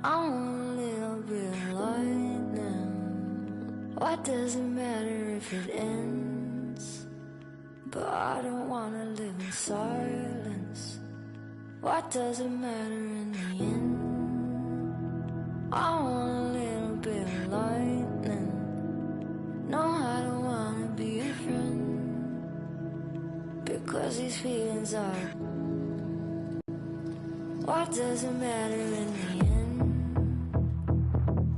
I want a little bit of lightning. What does it matter if it ends? But I don't want to live in silence. What does it matter in the end? I want a little bit of lightning. No, I don't want to be a friend, because these feelings are. What does it matter in the end?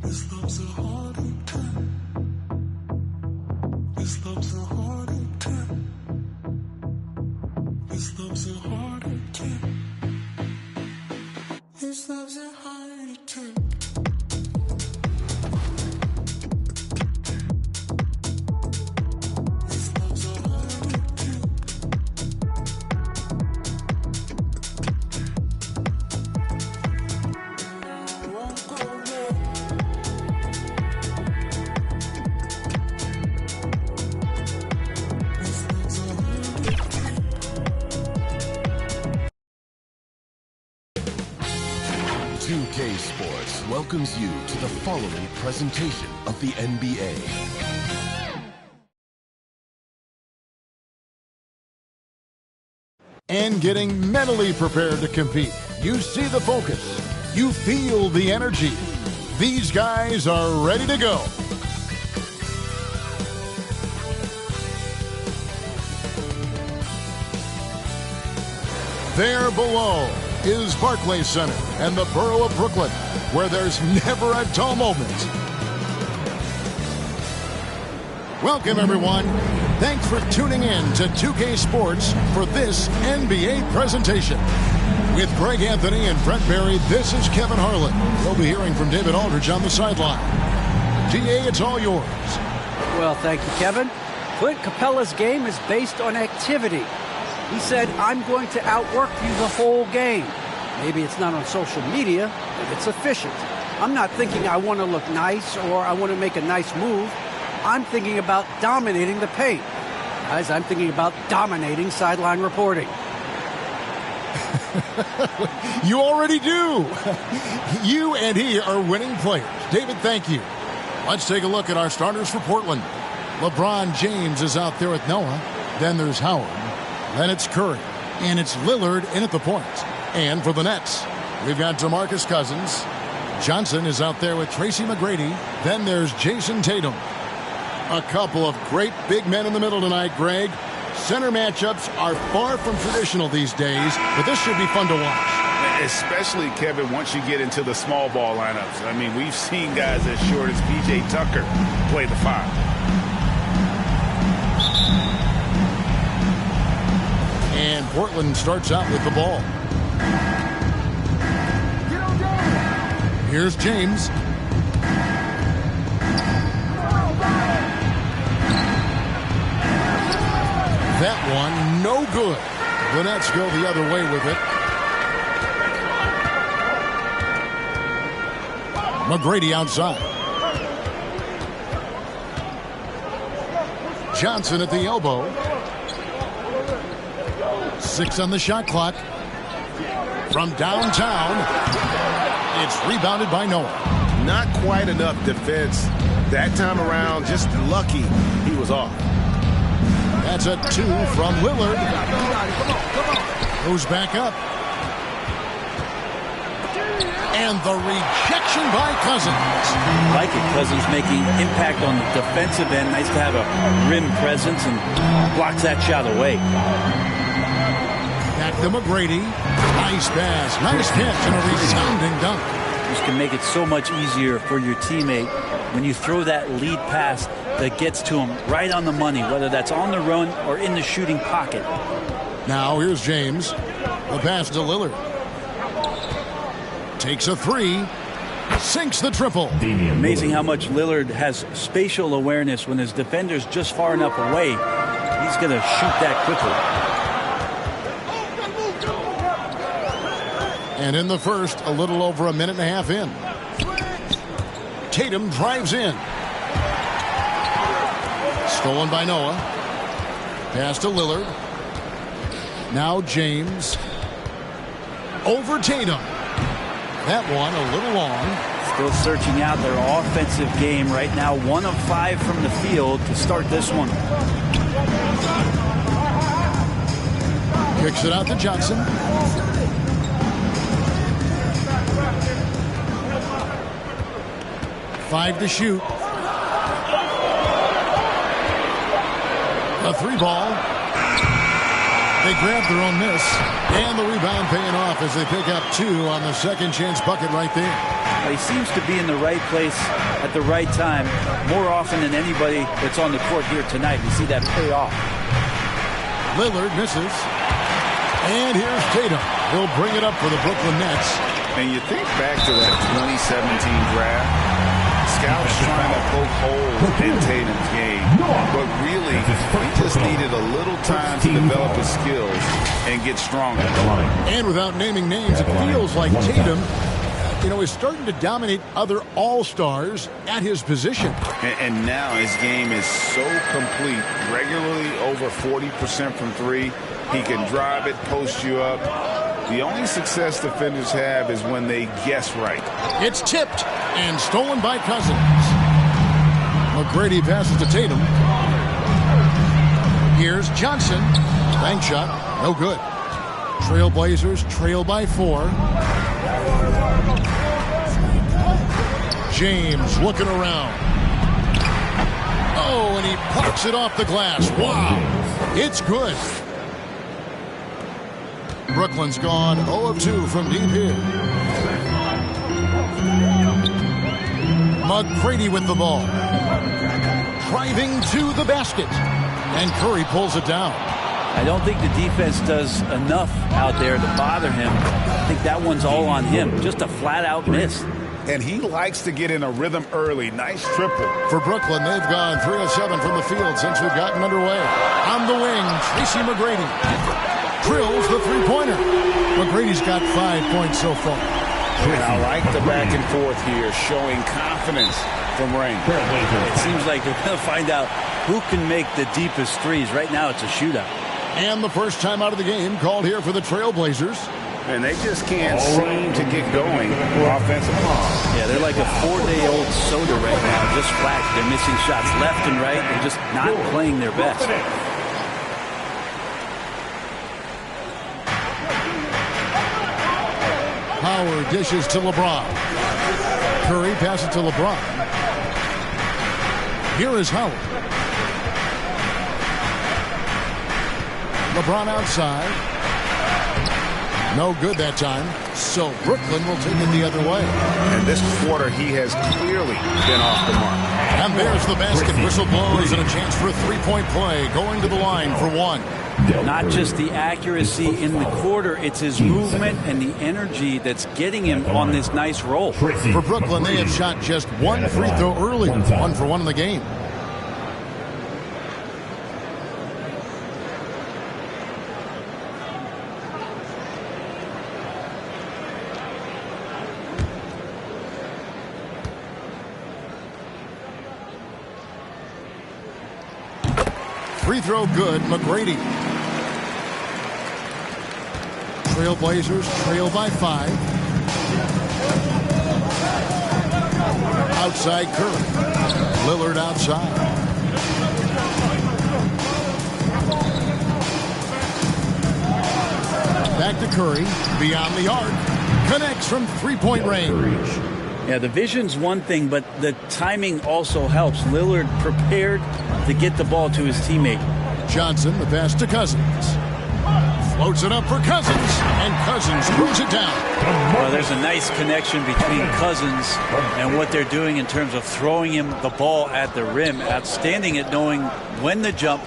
This love's a hard time. This love's a hard time. This love's a hard time. This love's a hard time. This love's a hard time. 2K Sports welcomes you to the following presentation of the NBA. And getting mentally prepared to compete. You see the focus. You feel the energy. These guys are ready to go. There below is Barclays Center and the borough of Brooklyn, where there's never a dull moment. Welcome, everyone. Thanks for tuning in to 2K Sports for this NBA presentation. With Greg Anthony and Brent Barry, this is Kevin Harlan. We'll be hearing from David Aldridge on the sideline. GA, it's all yours. Well, thank you, Kevin. Clint Capella's game is based on activity. He said, I'm going to outwork you the whole game. Maybe it's not on social media, but it's efficient. I'm not thinking I want to look nice or I want to make a nice move. I'm thinking about dominating the paint. Guys, I'm thinking about dominating sideline reporting. You already do. You and he are winning players. David, thank you. Let's take a look at our starters for Portland. LeBron James is out there with Noah. Then there's Howard. Then it's Curry. And it's Lillard in at the point. And for the Nets, we've got DeMarcus Cousins. Johnson is out there with Tracy McGrady. Then there's Jason Tatum. A couple of great big men in the middle tonight, Greg. Center matchups are far from traditional these days, but this should be fun to watch. Especially, Kevin, once you get into the small ball lineups. I mean, we've seen guys as short as P.J. Tucker play the 5. And Portland starts out with the ball. Here's James. That one, no good. The Nets go the other way with it. McGrady outside. Johnson at the elbow. 6 on the shot clock. From downtown, it's rebounded by Noah. Not quite enough defense that time around. Just lucky he was off. That's a 2 from Lillard. Goes back up. And the rejection by Cousins. Like it, Cousins making impact on the defensive end. Nice to have a rim presence and blocks that shot away. Back to McGrady. Nice pass. Nice catch and a resounding dunk. This can make it so much easier for your teammate when you throw that lead pass that gets to him right on the money, whether that's on the run or in the shooting pocket. Now here's James. The pass to Lillard. Takes a 3. Sinks the triple. Amazing how much Lillard has spatial awareness when his defender's just far enough away. He's going to shoot that quickly. And in the first, a little over a minute and a half in. Tatum drives in. Stolen by Noah. Pass to Lillard. Now James. Over Tatum. That one a little long. Still searching out their offensive game right now. 1 of 5 from the field to start this one. Kicks it out to Johnson. Five to shoot. A 3-ball. They grab their own miss. And the rebound paying off as they pick up 2 on the second chance bucket right there. He seems to be in the right place at the right time more often than anybody that's on the court here tonight. We see that pay off. Lillard misses. And here's Tatum. He'll bring it up for the Brooklyn Nets. And you think back to that 2017 draft. Scouts trying to poke holes in Tatum's game, but really, he just needed a little time to develop his skills and get stronger. And without naming names, it feels like Tatum, is starting to dominate other all-stars at his position. And now his game is so complete, regularly over 40% from 3. He can drive it, post you up. The only success defenders have is when they guess right. It's tipped and stolen by Cousins. McGrady passes to Tatum. Here's Johnson. Bank shot. No good. Trailblazers trail by 4. James looking around. Oh, and he parks it off the glass. Wow. It's good. Brooklyn's gone 0 of 2 from deep here. McGrady with the ball. Driving to the basket. And Curry pulls it down. I don't think the defense does enough out there to bother him. I think that one's all on him. Just a flat-out miss. And he likes to get in a rhythm early. Nice triple. For Brooklyn, they've gone 3 of 7 from the field since we've gotten underway. On the wing, Tracy McGrady. Drills the three-pointer. McGrady's got 5 points so far. And I like the back and forth here, showing confidence from range. It seems like they're going to find out who can make the deepest threes. Right now, it's a shootout. And the first time out of the game called here for the Trailblazers. And they just can't seem to get going offensively. Yeah, they're like a 4-day-old soda right now, just flat. They're missing shots left and right. They're just not playing their best. Howard dishes to LeBron. Curry passes to LeBron. Here is Howard. LeBron outside. No good that time. So Brooklyn will take it the other way. And this quarter, he has clearly been off the mark. And there's the basket. Whistle blows and a chance for a three-point play. Going to the line for 1. Not just the accuracy in the quarter, it's his movement and the energy that's getting him on this nice roll. For Brooklyn, they have shot just 1 free throw early. 1 for 1 in the game. Free throw good, McGrady. Trailblazers trail by 5. Outside Curry. Lillard outside. Back to Curry. Beyond the arc. Connects from three-point range. Yeah, the vision's one thing, but the timing also helps. Lillard prepared to get the ball to his teammate. Johnson, the pass to Cousins. Floats it up for Cousins, and Cousins throws it down. Well, there's a nice connection between Cousins and what they're doing in terms of throwing him the ball at the rim. Outstanding at knowing when to jump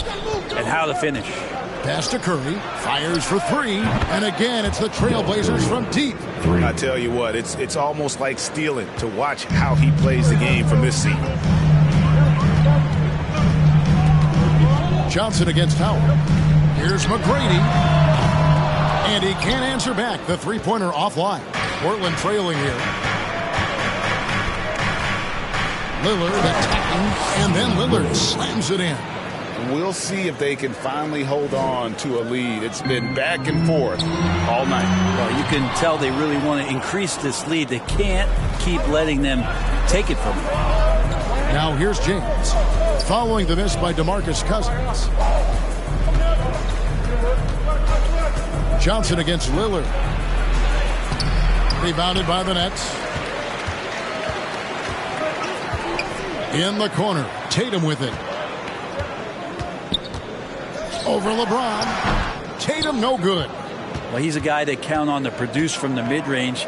and how to finish. Pass to Curry, fires for 3, and again it's the Trailblazers from deep. I tell you what, it's almost like stealing to watch how he plays the game from this seat. Johnson against Howard. Here's McGrady. And he can't answer back. The three-pointer offline. Portland trailing here. Lillard attacking, and then Lillard slams it in. We'll see if they can finally hold on to a lead. It's been back and forth all night. Well, you can tell they really want to increase this lead. They can't keep letting them take it from them. Now here's James, following the miss by DeMarcus Cousins. Johnson against Lillard. Rebounded by the Nets. In the corner, Tatum with it. Over LeBron. Tatum no good. Well, he's a guy that count on to produce from the mid-range.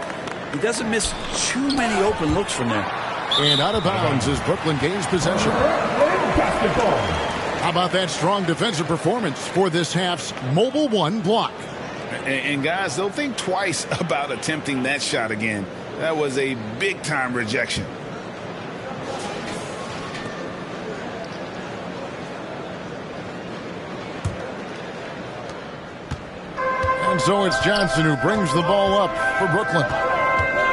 He doesn't miss too many open looks from there. And out of bounds as Brooklyn gains possession. How about that strong defensive performance for this half's Mobile One block? And guys, they'll think twice about attempting that shot again. That was a big-time rejection. And so it's Johnson who brings the ball up for Brooklyn.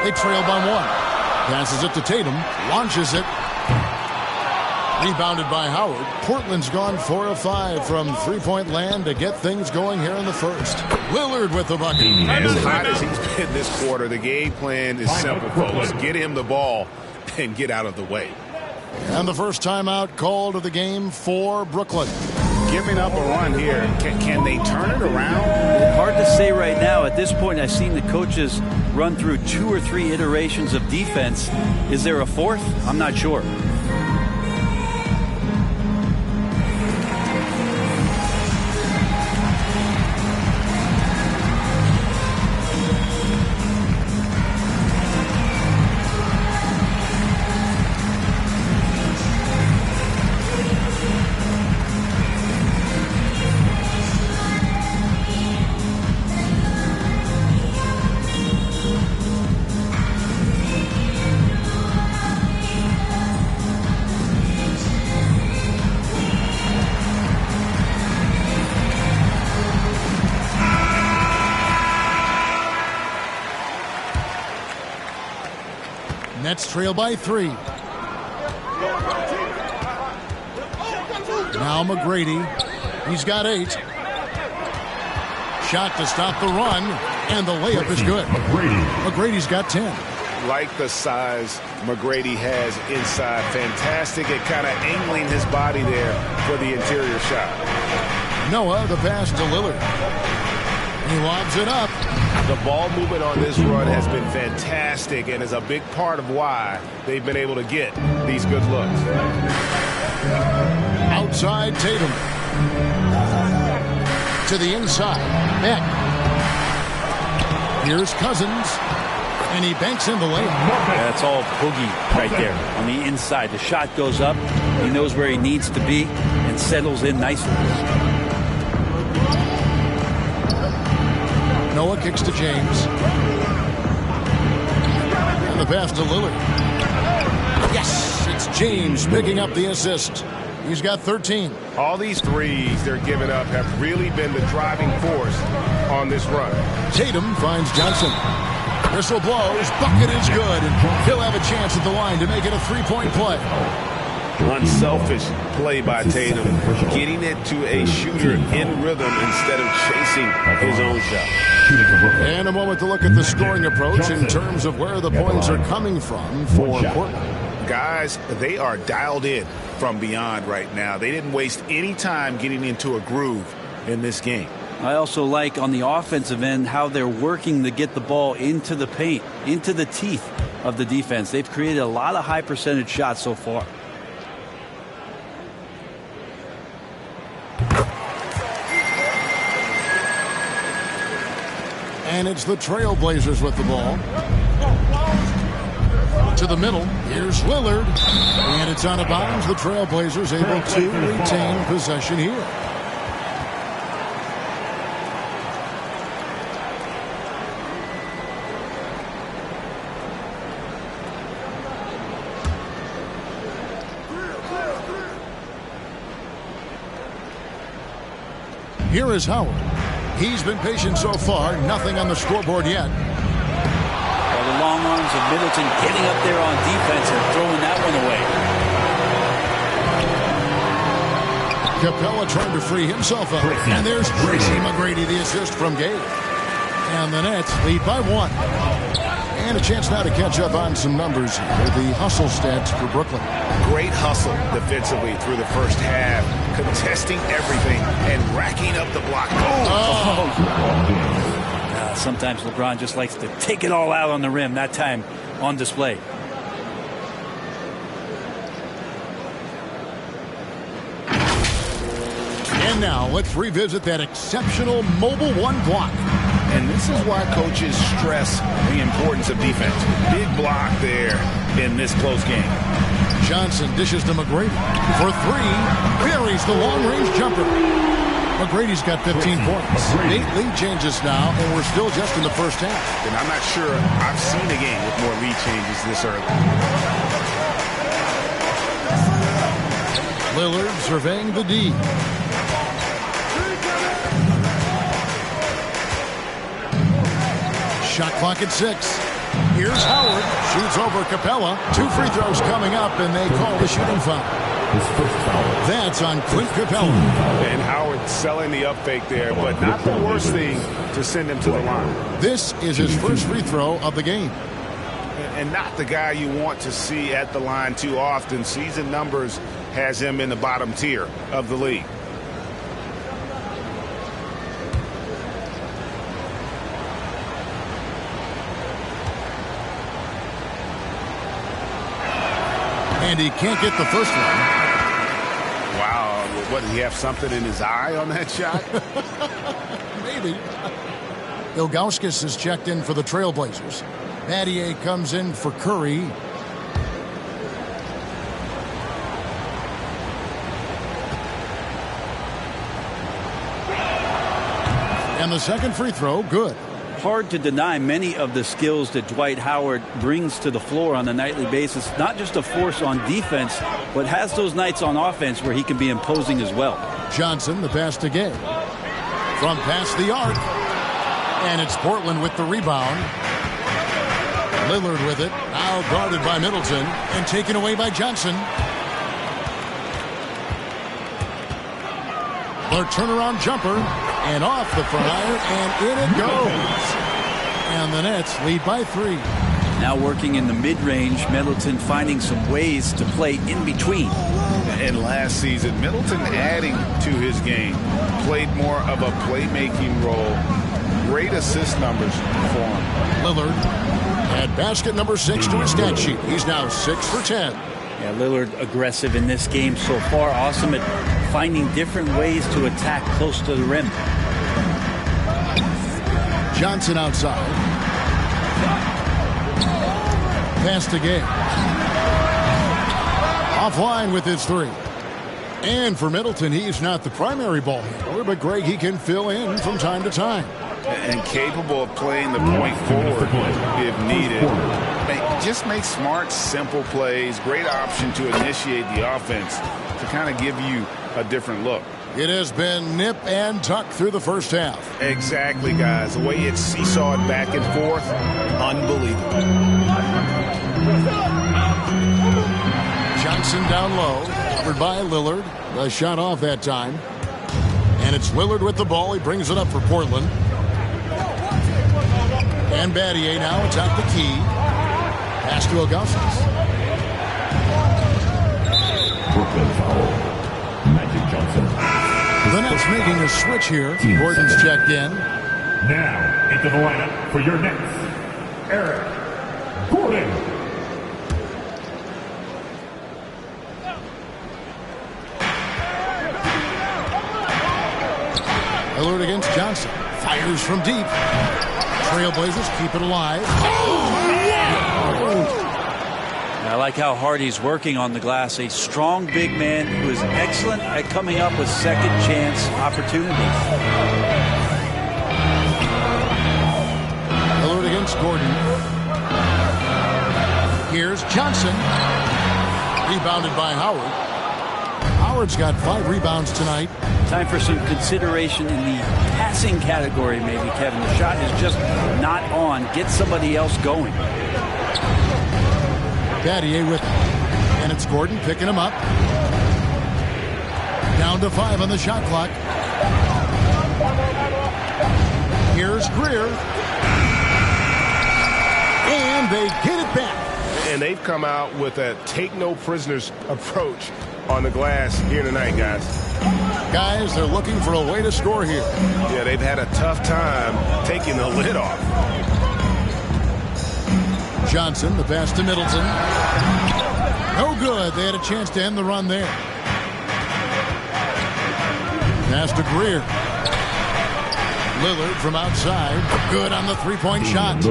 They trail by one. Passes it to Tatum. Launches it. Rebounded by Howard. Portland's gone 4 of 5 from three-point land to get things going here in the first. Lillard with the bucket. As hot as he's been this quarter, the game plan is simple, folks. Get him the ball and get out of the way. And the first timeout called of the game for Brooklyn. Giving up a run here. Can they turn it around? Hard to say right now. At this point, I've seen the coaches run through 2 or 3 iterations of defense. Is there a fourth? I'm not sure. Nets trail by 3. Now McGrady. He's got 8. Shot to stop the run, and the layup is good. McGrady's got 10. Like the size McGrady has inside. Fantastic at kind of angling his body there for the interior shot. Noah, the pass to Lillard. He lobs it up. The ball movement on this run has been fantastic and is a big part of why they've been able to get these good looks. Outside Tatum. To the inside. Beck. Here's Cousins. And he banks in the layup. That's all Boogie right there on the inside. The shot goes up. He knows where he needs to be and settles in nicely. Noah kicks to James. And the pass to Lillard. Yes, it's James picking up the assist. He's got 13. All these threes they're giving up have really been the driving force on this run. Tatum finds Johnson. Whistle blows. Bucket is good. And he'll have a chance at the line to make it a three-point play. Unselfish play by Tatum, getting it to a shooter in rhythm instead of chasing his own shot. And a moment to look at the scoring approach in terms of where the points are coming from for Portland. Guys, they are dialed in from beyond right now. They didn't waste any time getting into a groove in this game. I also like on the offensive end how they're working to get the ball into the paint, into the teeth of the defense. They've created a lot of high percentage shots so far. And it's the Trailblazers with the ball. To the middle. Here's Lillard. And it's out of bounds. The Trailblazers able to retain possession here. Here is Howard. He's been patient so far. Nothing on the scoreboard yet. Well, the long arms of Middleton getting up there on defense and throwing that one Capella trying to free himself up. And there's Tracy McGrady, the assist from Gabe. And the Nets lead by 1. And a chance now to catch up on some numbers with the hustle stats for Brooklyn. Great hustle defensively through the first half, contesting everything and racking up the block. Sometimes LeBron just likes to take it all out on the rim, that time on display. And now let's revisit that exceptional mobile 1 block. And this is why coaches stress the importance of defense. Big block there in this close game. Johnson dishes to McGrady for 3. Buries the long-range jumper. McGrady's got 15 points. 8 lead changes now, and we're still just in the first half. And I'm not sure I've seen a game with more lead changes this early. Lillard surveying the D. Shot clock at 6. Here's Howard. Shoots over Capella. 2 free throws coming up, and they call the shooting foul. That's on Clint Capella. And Howard selling the up fake there, but not the worst thing to send him to the line. This is his first free throw of the game. And not the guy you want to see at the line too often. Season numbers has him in the bottom tier of the league. And he can't get the first one. Wow. What, did he have something in his eye on that shot? Maybe. Ilgauskas is checked in for the Trailblazers. Battier comes in for Curry. And the second free throw, good. Hard to deny many of the skills that Dwight Howard brings to the floor on a nightly basis. Not just a force on defense, but has those nights on offense where he can be imposing as well. Johnson, the pass to Gay. From past the arc. And it's Portland with the rebound. Lillard with it. Now guarded by Middleton. And taken away by Johnson. Their turnaround jumper. And off the front iron, and in it goes. And the Nets lead by 3. Now working in the mid-range, Middleton finding some ways to play in between. And last season, Middleton adding to his game. Played more of a playmaking role. Great assist numbers for him. Lillard had basket number 6 to his stat sheet. He's now 6 for 10. Yeah, Lillard aggressive in this game so far. Awesome at finding different ways to attack close to the rim. Johnson outside. Pass to Gay. Offline with his 3. And for Middleton, he's not the primary ball handler, but Greg, he can fill in from time to time. And capable of playing the point forward if needed. Just make smart, simple plays. Great option to initiate the offense to kind of give you a different look. It has been nip and tuck through the first half. Exactly, guys. The way it's seesawed back and forth, unbelievable. Johnson down low, covered by Lillard. The shot off that time. And it's Lillard with the ball. He brings it up for Portland. And Battier now atop the key. Pass to Augustus. Brooklyn foul. Magic Johnson. The Nets making a switch here. Gordon's checked in. Now into the lineup for your Nets, Eric Gordon. Lillard against Johnson. Fires from deep. Trailblazers keep it alive. I like how hard he's working on the glass. A strong big man who is excellent at coming up with second chance opportunities. Lillard against Gordon. Here's Johnson. Rebounded by Howard. Howard's got 5 rebounds tonight. Time for some consideration in the passing category, maybe, Kevin. The shot is just not on. Get somebody else going. Battier with it. And it's Gordon picking him up. Down to 5 on the shot clock. Here's Greer. And they get it back. And they've come out with a take-no-prisoners approach on the glass here tonight, guys. Guys, they're looking for a way to score here. Yeah, they've had a tough time taking the lid off. Johnson, the pass to Middleton. No good. They had a chance to end the run there. Pass to Greer. Lillard from outside. Good on the three-point shot.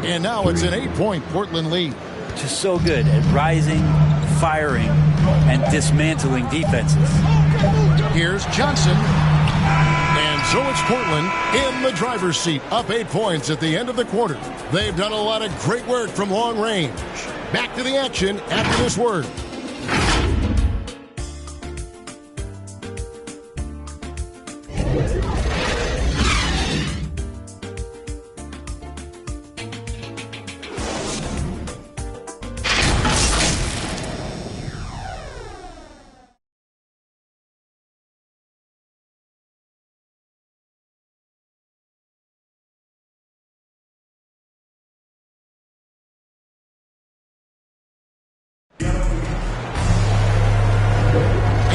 And now it's an 8-point Portland lead. Just so good at rising, firing, and dismantling defenses. Here's Johnson. And so it's Portland in the driver's seat, up 8 points at the end of the quarter. They've done a lot of great work from long range. Back to the action after this word.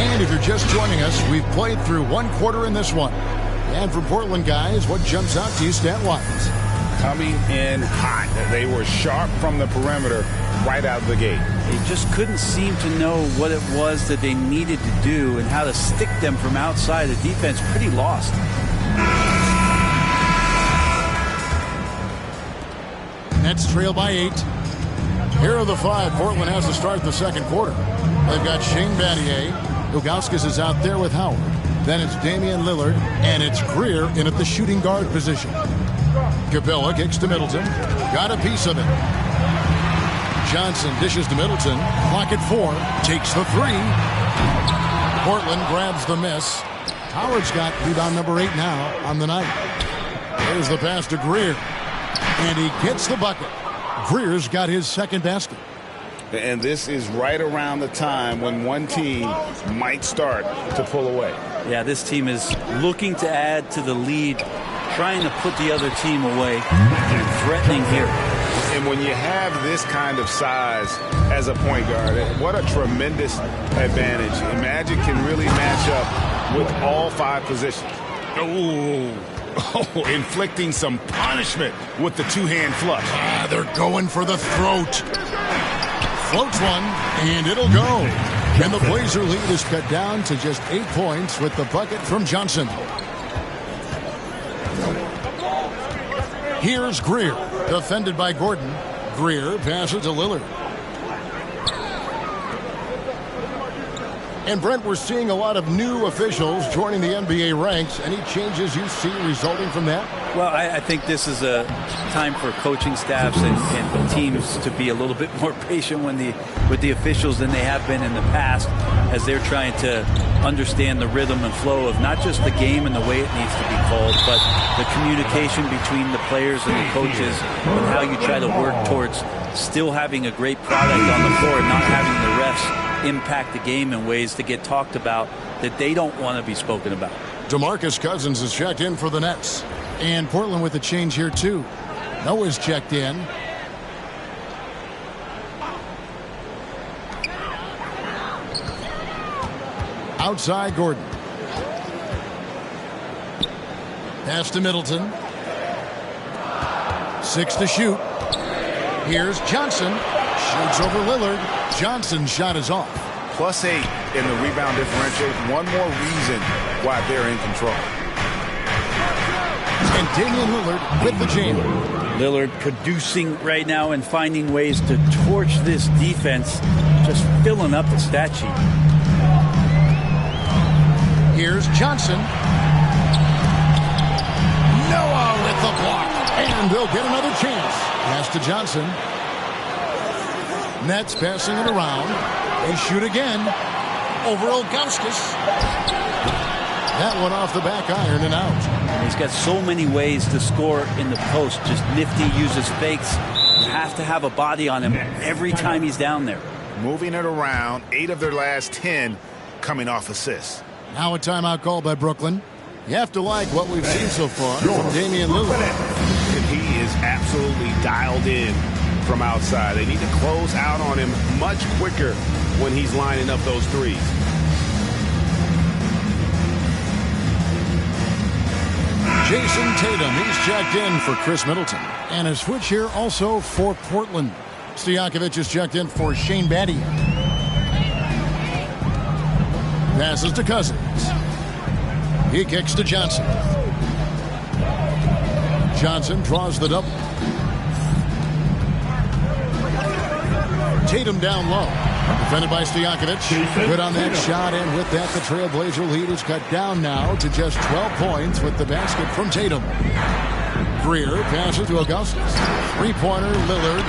And if you're just joining us, we've played through one quarter in this one. And for Portland guys, what jumps out to you stat-wise? Coming in hot. They were sharp from the perimeter right out of the gate. They just couldn't seem to know what it was that they needed to do and how to stick them from outside. The defense pretty lost. Nets trail by 8. Here are the 5 Portland has to start the second quarter. They've got Shane Battier. Ilgauskas is out there with Howard. Then it's Damian Lillard, and it's Greer in at the shooting guard position. Capella kicks to Middleton. Got a piece of it. Johnson dishes to Middleton. Clock at 4. Takes the 3. Portland grabs the miss. Howard's got rebound number 8 now on the night. There's the pass to Greer. And he gets the bucket. Greer's got his second basket. And this is right around the time when one team might start to pull away. Yeah, this team is looking to add to the lead, trying to put the other team away, threatening here. And when you have this kind of size as a point guard, what a tremendous advantage. And Magic can really match up with all 5 positions. Oh, inflicting some punishment with the two-hand flush. They're going for the throat. Floats one, and it'll go. And the Blazer lead is cut down to just 8 points with the bucket from Johnson. Here's Greer, defended by Gordon. Greer passes to Lillard. And Brent, we're seeing a lot of new officials joining the NBA ranks. Any changes you see resulting from that? Well, I think this is a time for coaching staffs and teams to be a little bit more patient with the officials than they have been in the past, as they're trying to understand the rhythm and flow of not just the game and the way it needs to be called, but the communication between the players and the coaches and how you try to work towards still having a great product on the floor and not having the refs impact the game in ways to get talked about that they don't want to be spoken about. DeMarcus Cousins is checked in for the Nets. And Portland with a change here, too. Noah's checked in. Outside, Gordon. Pass to Middleton. 6 to shoot. Here's Johnson. Shoots over Lillard. Johnson's shot is off. +8 in the rebound differential. One more reason why they're in control. And Damian Lillard with the jam. Lillard producing right now and finding ways to torch this defense, just filling up the stat sheet. Here's Johnson. Noah with the block. And they'll get another chance. Pass to Johnson. Nets passing it around. They shoot again. Over Ilgauskas. That one off the back iron and out. And he's got so many ways to score in the post. Just nifty, uses fakes. You have to have a body on him every time he's down there. Moving it around, 8 of their last 10 coming off assists. Now a timeout called by Brooklyn. You have to like what we've seen so far from Damian Lillard. And he is absolutely dialed in from outside. They need to close out on him much quicker when he's lining up those threes. Jason Tatum, he's checked in for Chris Middleton. And a switch here also for Portland. Stojakovic is checked in for Shane Battier. Passes to Cousins. He kicks to Johnson. Johnson draws the double. Tatum down low. Defended by Stojakovic. Good on that shot, and with that, the Trailblazer lead is cut down now to just 12 points with the basket from Tatum. Greer passes to Augustus. Three-pointer, Lillard.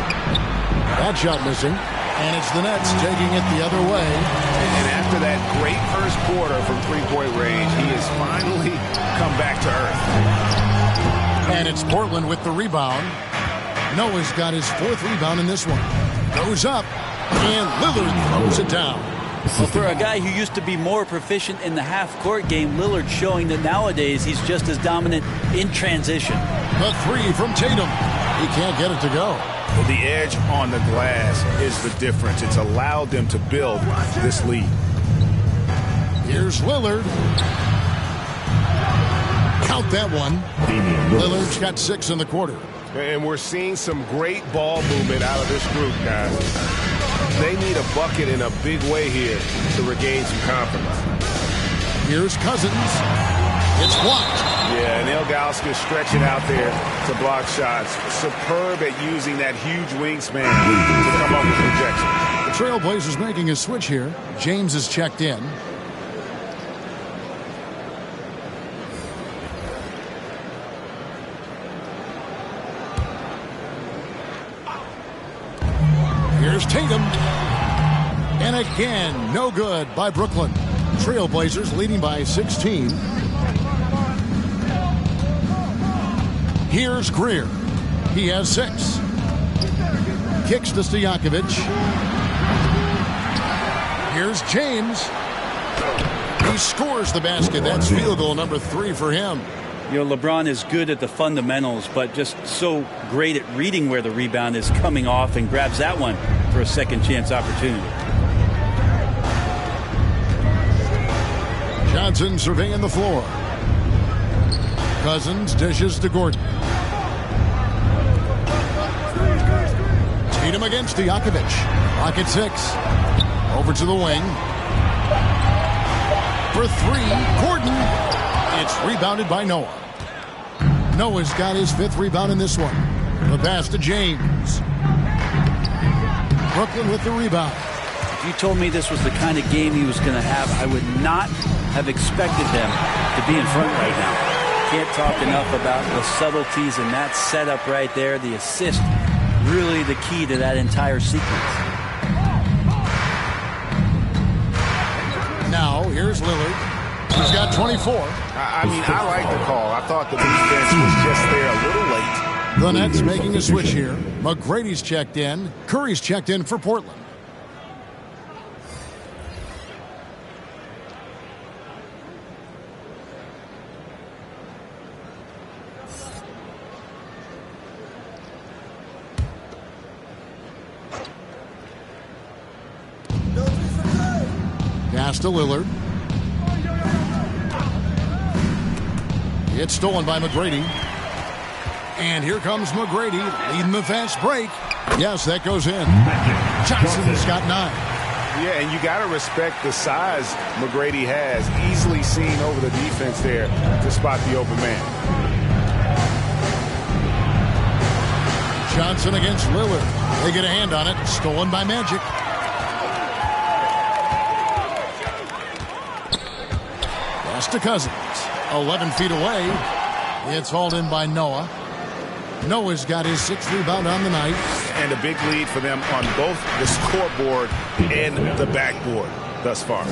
That shot missing. And it's the Nets taking it the other way. And after that great first quarter from three-point range, he has finally come back to earth. And it's Portland with the rebound. Noah's got his fourth rebound in this one. Goes up, and Lillard throws it down. Well, for a guy who used to be more proficient in the half-court game, Lillard showing that nowadays he's just as dominant in transition. The three from Tatum. He can't get it to go. Well, the edge on the glass is the difference. It's allowed them to build this lead. Here's Lillard. Count that one. Lillard's got 6 in the quarter. And we're seeing some great ball movement out of this group, guys. They need a bucket in a big way here to regain some confidence. Here's Cousins. It's blocked. Yeah, and Ilgauskas stretching out there to block shots. Superb at using that huge wingspan to come up with projection. The Trailblazers making a switch here. James is checked in. Here's Tatum. And again, no good by Brooklyn. Trailblazers leading by 16. Here's Greer. He has 6. Kicks to Stojakovic. Here's James. He scores the basket. That's field goal number 3 for him. You know, LeBron is good at the fundamentals, but just so great at reading where the rebound is coming off and grabs that one for a second chance opportunity. Johnson surveying the floor. Cousins dishes to Gordon. Tatum against Stojakovic. Rocket 6. Over to the wing. For 3, Gordon. It's rebounded by Noah. Noah's got his 5th rebound in this one. The pass to James. Brooklyn with the rebound. If you told me this was the kind of game he was going to have, I would not have expected them to be in front right now. Can't talk enough about the subtleties in that setup right there. The assist, really the key to that entire sequence. Now, here's Lillard. He's got 24. I mean, I like the call. I thought the defense was just there a little late. The Nets making a switch here. McGrady's checked in. Curry's checked in for Portland. Pass to Lillard. It's stolen by McGrady. And here comes McGrady leading the fast break. Yes, that goes in. Johnson's got 9. Yeah, and you got to respect the size McGrady has. Easily seen over the defense there to spot the open man. Johnson against Lillard. They get a hand on it. Stolen by Magic. Pass to Cousins. 11 feet away. It's hauled in by Noah. Noah's got his 6th rebound on the night. And a big lead for them on both the scoreboard and the backboard thus far.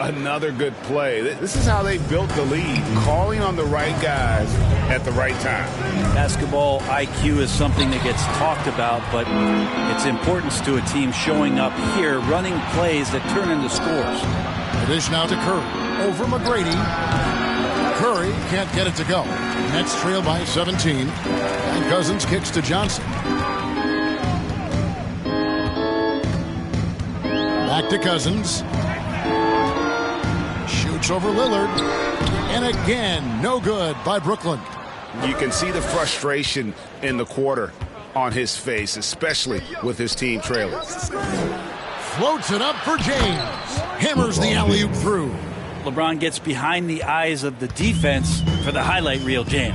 Another good play. This is how they built the lead, calling on the right guys at the right time. Basketball IQ is something that gets talked about, but its importance to a team showing up here, running plays that turn into scores. The dish now to Curry. Over McGrady. Curry can't get it to go. Nets trail by 17. And Cousins kicks to Johnson. Back to Cousins. Shoots over Lillard. And again, no good by Brooklyn. You can see the frustration in the quarter on his face, especially with his team trailing. Floats it up for James. Hammers the alley-oop through. LeBron gets behind the eyes of the defense for the highlight reel jam.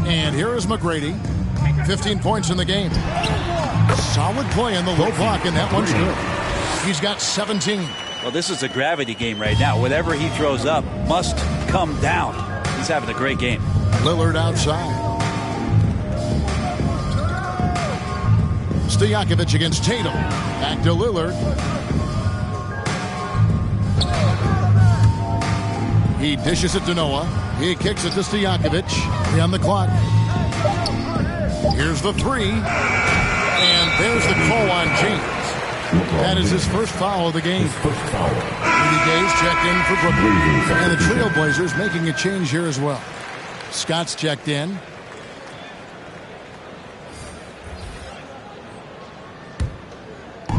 And here is McGrady. 15 points in the game. Solid play in the low block, and that one's good. He's got 17. Well, this is a gravity game right now. Whatever he throws up must come down. He's having a great game. Lillard outside. Stojakovic against Tatum. Back to Lillard. He dishes it to Noah. He kicks it to Stojakovic. 3 on the clock. Here's the 3. And there's the call on James. That is his first foul of the game. Rudy Gay's checked in for Brooklyn. And the Trailblazers making a change here as well. Scott's checked in.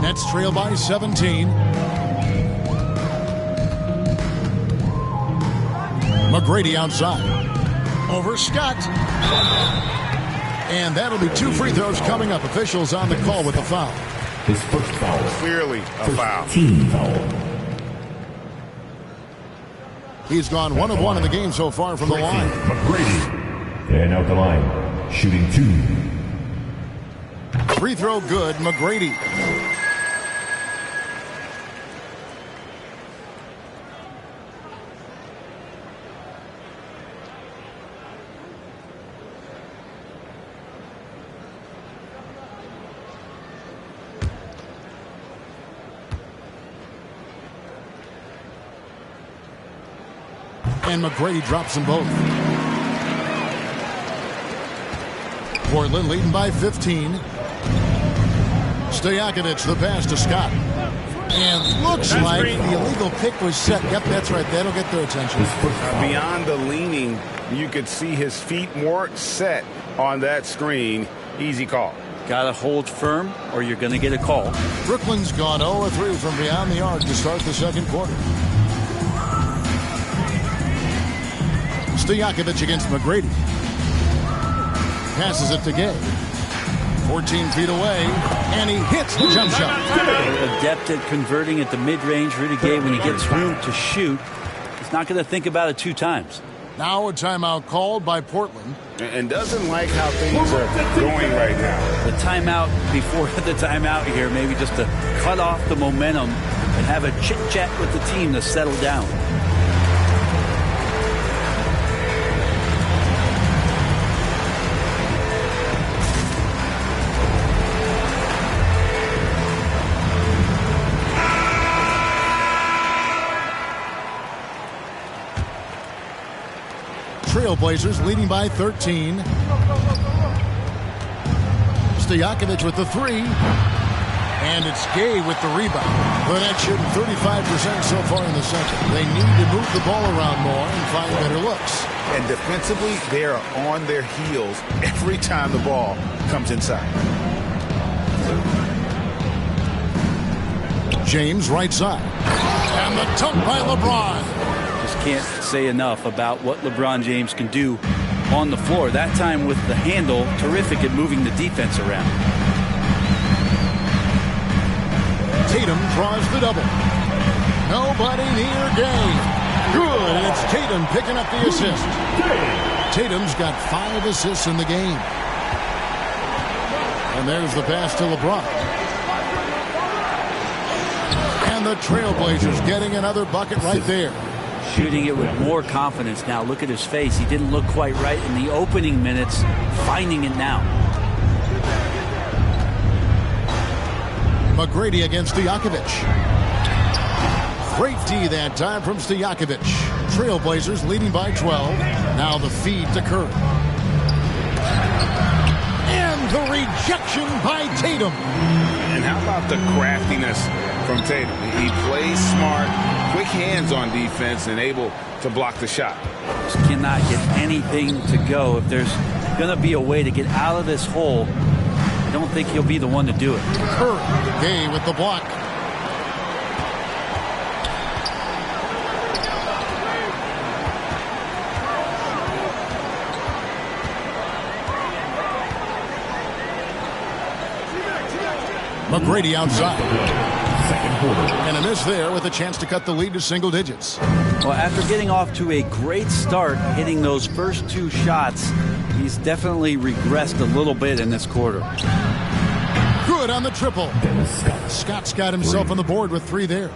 Nets trail by 17. McGrady outside. Over Scott. And that'll be 2 free throws coming up. Officials on the call with a foul. His first foul. Clearly a foul. Team foul. He's gone 1 of 1 in the game so far from the line. McGrady. And out the line. Shooting 2. Free throw good. McGrady. And McGrady drops them both. Portland leading by 15. Stojakovic, the pass to Scott. And looks like the illegal pick was set. Yep, that's right. That'll get their attention. Beyond the leaning, you could see his feet weren't set on that screen. Easy call. Got to hold firm or you're going to get a call. Brooklyn's gone 0-3 from beyond the arc to start the second quarter. Stojakovic against McGrady. Passes it to Gay. 14 feet away, and he hits the jump shot. Adept at converting at the mid-range. Rudy Gay, when he gets room to shoot, he's not going to think about it 2 times. Now a timeout called by Portland. And doesn't like how things are going right now. The timeout before the timeout here, maybe just to cut off the momentum and have a chit-chat with the team to settle down. Trailblazers leading by 13. Stojakovic with the 3. And it's Gay with the rebound. The Nets shooting 35% so far in the second. They need to move the ball around more and find better looks. And defensively, they are on their heels every time the ball comes inside. James right side. And the dunk by LeBron. Can't say enough about what LeBron James can do on the floor. That time with the handle, terrific at moving the defense around. Tatum draws the double. Nobody near Gay. Good, and it's Tatum picking up the assist. Tatum's got 5 assists in the game. And there's the pass to LeBron. And the Trailblazers getting another bucket right there. Shooting it with more confidence now. Look at his face. He didn't look quite right in the opening minutes. Finding it now. McGrady against Stojakovic. Great D that time from Stojakovic. Trailblazers leading by 12. Now the feed to Curry. And the rejection by Tatum. And how about the craftiness from Tatum? He plays smart, quick hands on defense, and able to block the shot. Just cannot get anything to go. If there's going to be a way to get out of this hole, I don't think he'll be the one to do it. Curry, Gay with the block. McGrady outside. And a miss there with a chance to cut the lead to single digits. Well, after getting off to a great start, hitting those first 2 shots, he's definitely regressed a little bit in this quarter. Good on the triple. Scott's got himself on the board with 3 there.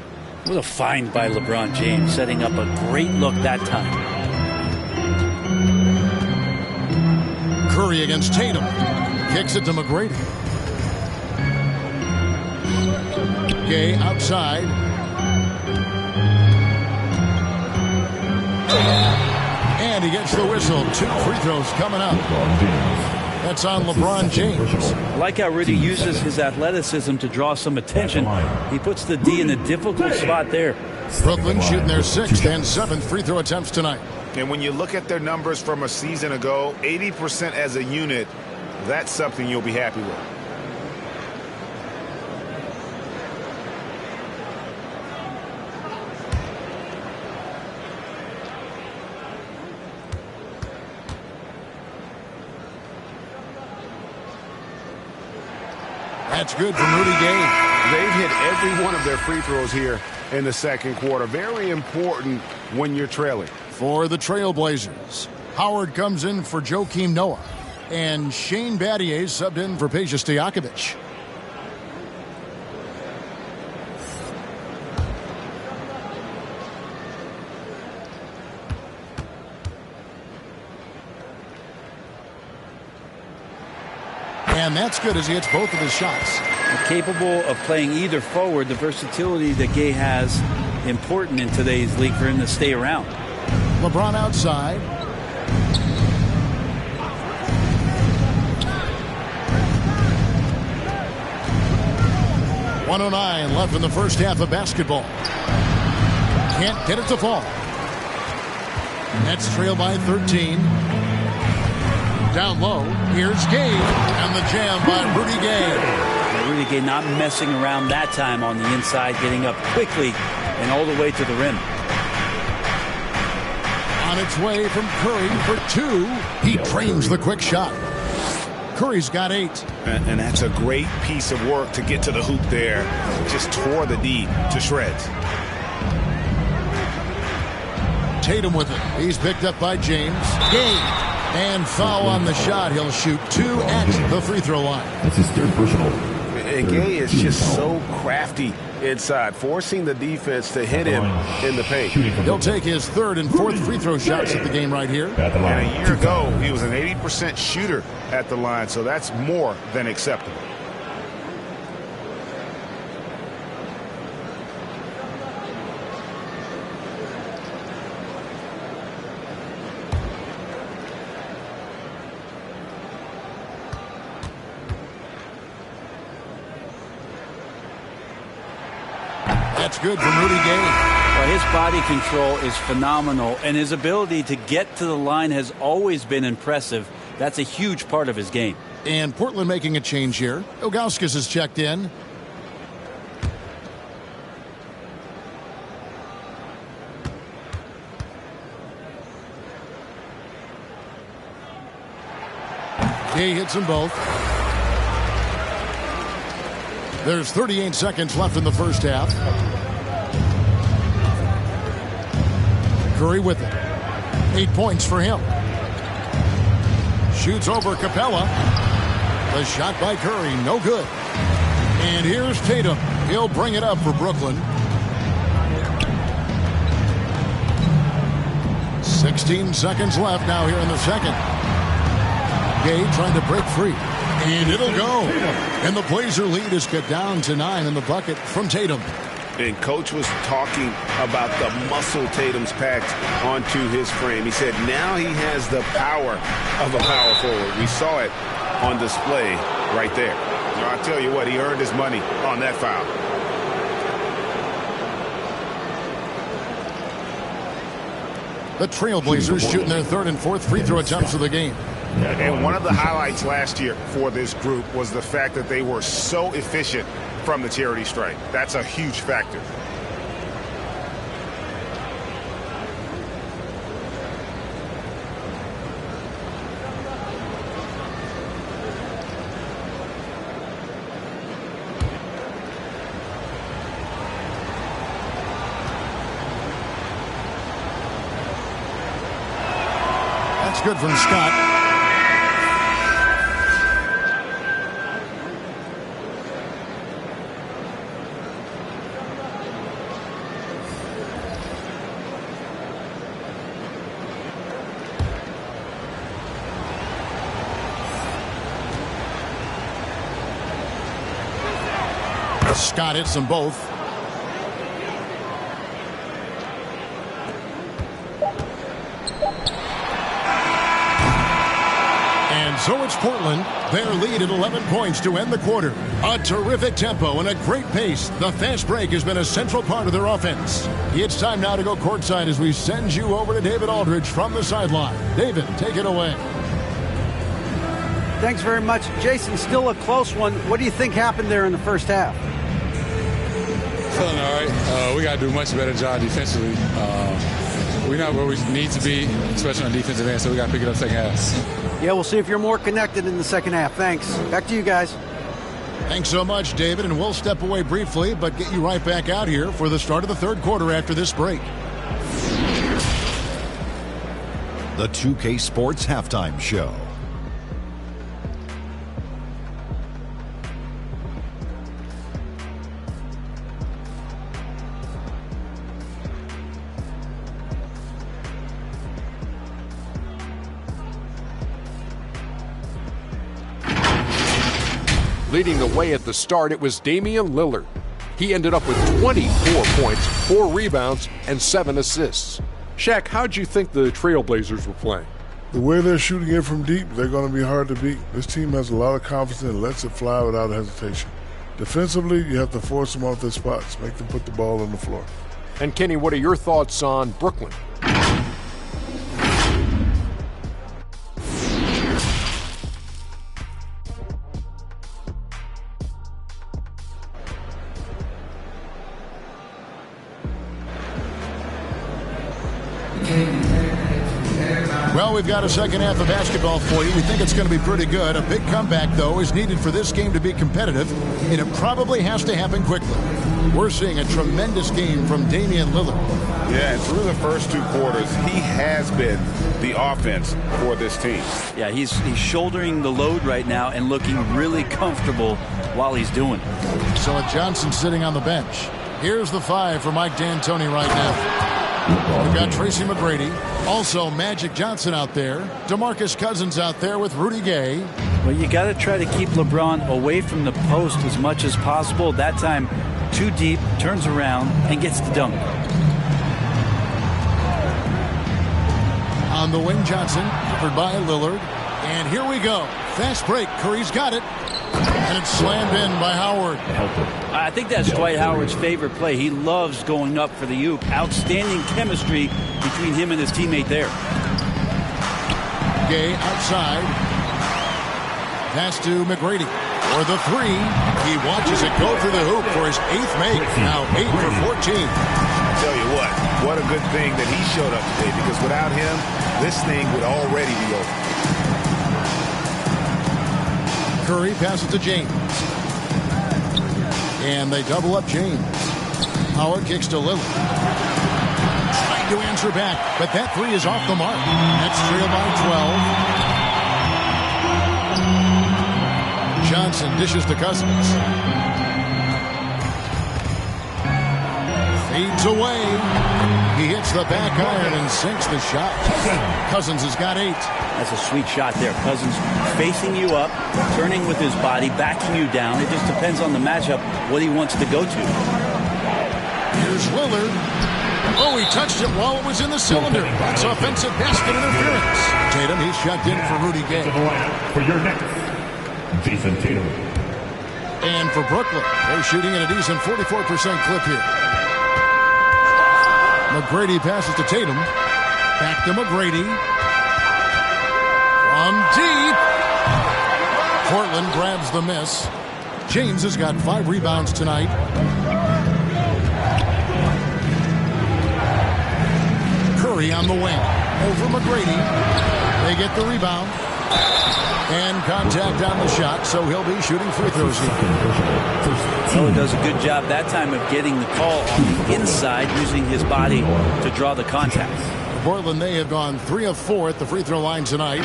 What a find by LeBron James, setting up a great look that time. Curry against Tatum. Kicks it to McGrady. Gay outside. And he gets the whistle. 2 free throws coming up. That's on LeBron James. I like how Rudy uses his athleticism to draw some attention. He puts the D in a difficult spot there. Brooklyn shooting their 6th and 7th free throw attempts tonight. And when you look at their numbers from a season ago, 80% as a unit, that's something you'll be happy with. That's good from Rudy Gay. They've hit every one of their free throws here in the second quarter. Very important when you're trailing. For the Trailblazers, Howard comes in for Joakim Noah. And Shane Battier subbed in for Peja Stojakovic. And that's good as he hits both of his shots. Capable of playing either forward, the versatility that Gay has, important in today's league for him to stay around. LeBron outside. .109 left in the first half of basketball. Can't get it to fall. Nets trail by 13. Down low, here's Gay, and the jam by Rudy Gay. Rudy Gay not messing around that time on the inside, getting up quickly and all the way to the rim. On its way from Curry for 2. He trains the quick shot. Curry's got 8. And that's a great piece of work to get to the hoop there. Just tore the D to shreds. Tatum with it. He's picked up by James. Gay. And foul on the shot. He'll shoot 2 at the free throw line. That's his 3rd personal. And Gay is just so crafty inside, forcing the defense to hit him in the paint. He'll take his 3rd and 4th free throw shots at the game right here. And a year ago, he was an 80% shooter at the line, so that's more than acceptable. That's good from Rudy Gay. Well, his body control is phenomenal, and his ability to get to the line has always been impressive. That's a huge part of his game. And Portland making a change here. Ilgauskas has checked in. Gay hits them both. There's 38 seconds left in the first half. Curry with it. 8 points for him. Shoots over Capella. The shot by Curry, no good. And here's Tatum. He'll bring it up for Brooklyn. 16 seconds left now here in the second. Gay trying to break free. And it'll go. And the Blazer lead is cut down to 9 in the bucket from Tatum. And Coach was talking about the muscle Tatum's packed onto his frame. He said now he has the power of a power forward. We saw it on display right there. Now, I'll tell you what, he earned his money on that foul. The Trailblazers shooting their third and fourth free throw attempts of the game. And one of the highlights last year for this group was the fact that they were so efficient from the charity stripe. That's a huge factor. That's good from Scott. Scott hits them both. And so it's Portland. Their lead at 11 points to end the quarter. A terrific tempo and a great pace. The fast break has been a central part of their offense. It's time now to go courtside as we send you over to David Aldridge from the sideline. David, take it away. Thanks very much. Jason, still a close one. What do you think happened there in the first half? Feeling all right. We got to do a much better job defensively. We're not where we need to be, especially on the defensive end, so we got to pick it up second half. Yeah, we'll see if you're more connected in the second half. Thanks. Back to you guys. Thanks so much, David, and we'll step away briefly, but get you right back out here for the start of the third quarter after this break. The 2K Sports Halftime Show. Leading the way at the start, it was Damian Lillard. He ended up with 24 points, 4 rebounds, and 7 assists. Shaq, how'd you think the Trailblazers were playing? The way they're shooting it from deep, they're going to be hard to beat. This team has a lot of confidence and lets it fly without hesitation. Defensively, you have to force them off their spots, make them put the ball on the floor. And Kenny, what are your thoughts on Brooklyn? Well, we've got a second half of basketball for you. We think it's going to be pretty good. A big comeback, though, is needed for this game to be competitive, and it probably has to happen quickly. We're seeing a tremendous game from Damian Lillard. Yeah, and through the first 2 quarters, he has been the offense for this team. Yeah, he's shouldering the load right now and looking really comfortable while he's doing it. So Johnson sitting on the bench. Here's the 5 for Mike D'Antoni right now. We've got Tracy McGrady. Also, Magic Johnson out there. DeMarcus Cousins out there with Rudy Gay. Well, you got to try to keep LeBron away from the post as much as possible. That time, too deep, turns around, and gets the dunk. On the wing, Johnson, covered by Lillard. And here we go. Fast break. Curry's got it. And it's slammed in by Howard. I think that's Dwight Howard's favorite play. He loves going up for the oop. Outstanding chemistry between him and his teammate there. Gay outside. Pass to McGrady. For the 3. He watches it go through the hoop for his 8th make. Now 8 for 14. I tell you what a good thing that he showed up today, because without him, this thing would already be over. Curry passes to James. And they double up James. Howard kicks to Lillard. Trying to answer back, but that 3 is off the mark. That's trailed by 12. Johnson dishes to Cousins. Fades away. He hits the back iron and sinks the shot. Cousins has got 8. That's a sweet shot there. Cousins facing you up, turning with his body, backing you down. It just depends on the matchup what he wants to go to. Here's Lillard. Oh, he touched it while it was in the cylinder. That's offensive basket interference. Tatum, he's checked in for Rudy Gay. For your next, Jason Tatum. And for Brooklyn, they're shooting at a decent 44% clip here. McGrady passes to Tatum. Back to McGrady. From deep. Portland grabs the miss. James has got 5 rebounds tonight. Curry on the wing. Over McGrady. They get the rebound. And contact on the shot, so he'll be shooting free throws here. Miller does a good job that time of getting the call on the inside, using his body to draw the contact. Portland, they have gone 3 of 4 at the free throw line tonight.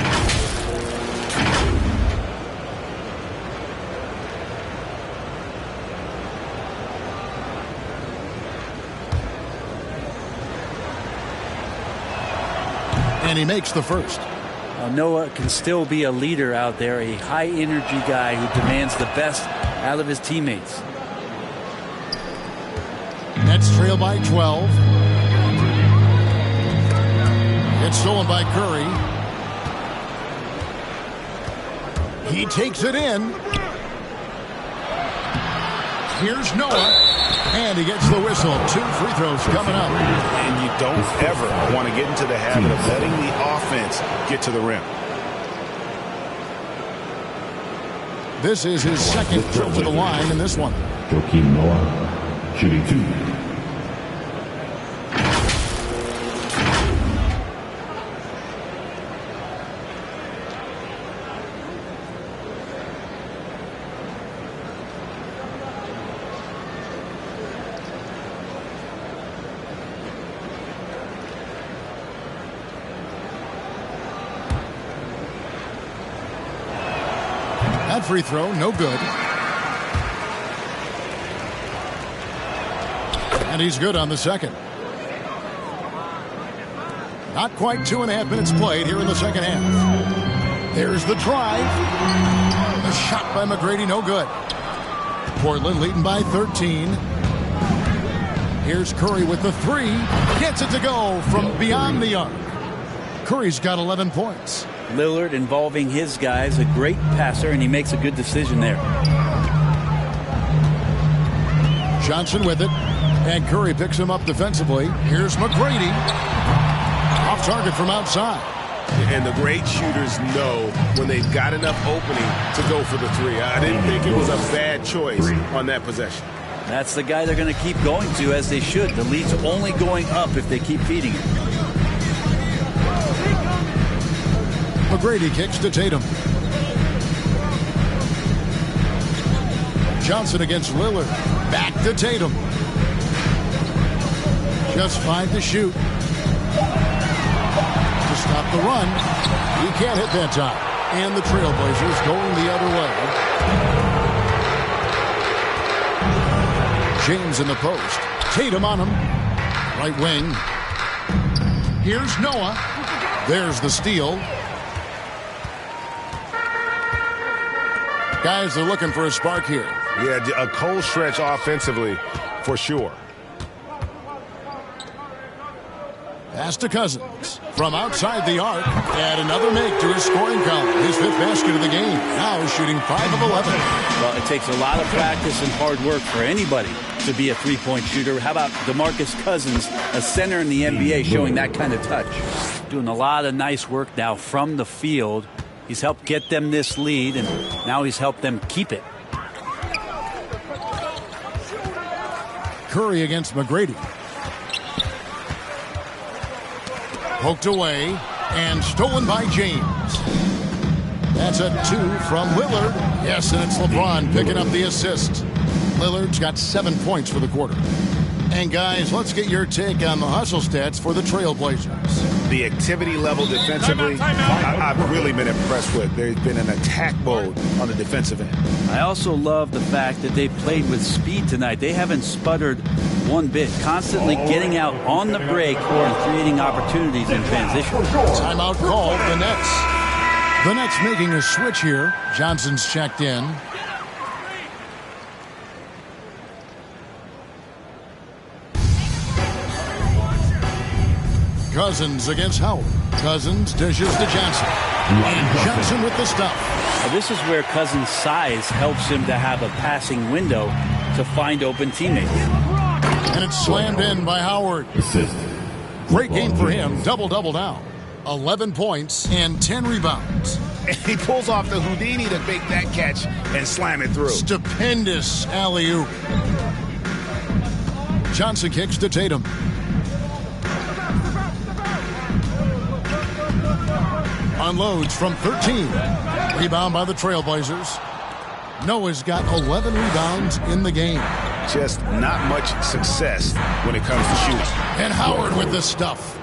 And he makes the first. Noah can still be a leader out there, a high-energy guy who demands the best out of his teammates. Nets trail by 12. It's stolen by Curry. He takes it in. Here's Noah. And he gets the whistle. 2 free throws coming up. And you don't ever want to get into the habit of letting the offense get to the rim. This is his second trip to the line in this one. Joakim Noah, shooting 2. That free throw, no good. And he's good on the second. Not quite 2.5 minutes played here in the second half. There's the drive. The shot by McGrady, no good. Portland leading by 13. Here's Curry with the 3. Gets it to go from beyond the arc. Curry's got 11 points. Lillard involving his guys, a great passer, and he makes a good decision there. Johnson with it, and Curry picks him up defensively. Here's McGrady. Off target from outside. And the great shooters know when they've got enough opening to go for the 3. I didn't think it was a bad choice on that possession. That's the guy they're going to keep going to, as they should. The lead's only going up if they keep feeding it. McGrady kicks to Tatum. Johnson against Lillard. Back to Tatum. Just 5 to shoot. To stop the run. He can't hit that time. And the Trailblazers going the other way. James in the post. Tatum on him. Right wing. Here's Noah. There's the steal. Guys, they're looking for a spark here. Yeah, a cold stretch offensively for sure. Pass to Cousins from outside the arc. Add another make to his scoring column. His 5th basket of the game. Now shooting 5 of 11. Well, it takes a lot of practice and hard work for anybody to be a three-point shooter. How about DeMarcus Cousins, a center in the NBA, showing that kind of touch? Doing a lot of nice work now from the field. He's helped get them this lead, and now he's helped them keep it. Curry against McGrady. Poked away and stolen by James. That's a 2 from Lillard. Yes, and it's LeBron picking up the assist. Lillard's got 7 points for the quarter. And guys, let's get your take on the hustle stats for the Trailblazers. The activity level defensively, I've really been impressed with. There's been an attack mode on the defensive end. I also love the fact that they played with speed tonight. They haven't sputtered one bit, constantly getting out on the break and creating opportunities in transition. Timeout called, the Nets. The Nets making a switch here. Johnson's checked in. Cousins against Howard. Cousins dishes to Johnson. And Johnson with the stuff. Now, this is where Cousins' size helps him to have a passing window to find open teammates. And it's slammed in by Howard. Great game for him. Double-double now. 11 points and 10 rebounds. And he pulls off the Houdini to make that catch and slam it through. Stupendous alley-oop. Johnson kicks to Tatum. Unloads from 13. Rebound by the Trailblazers. Noah's got 11 rebounds in the game. Just not much success when it comes to shooting. And Howard with the stuff.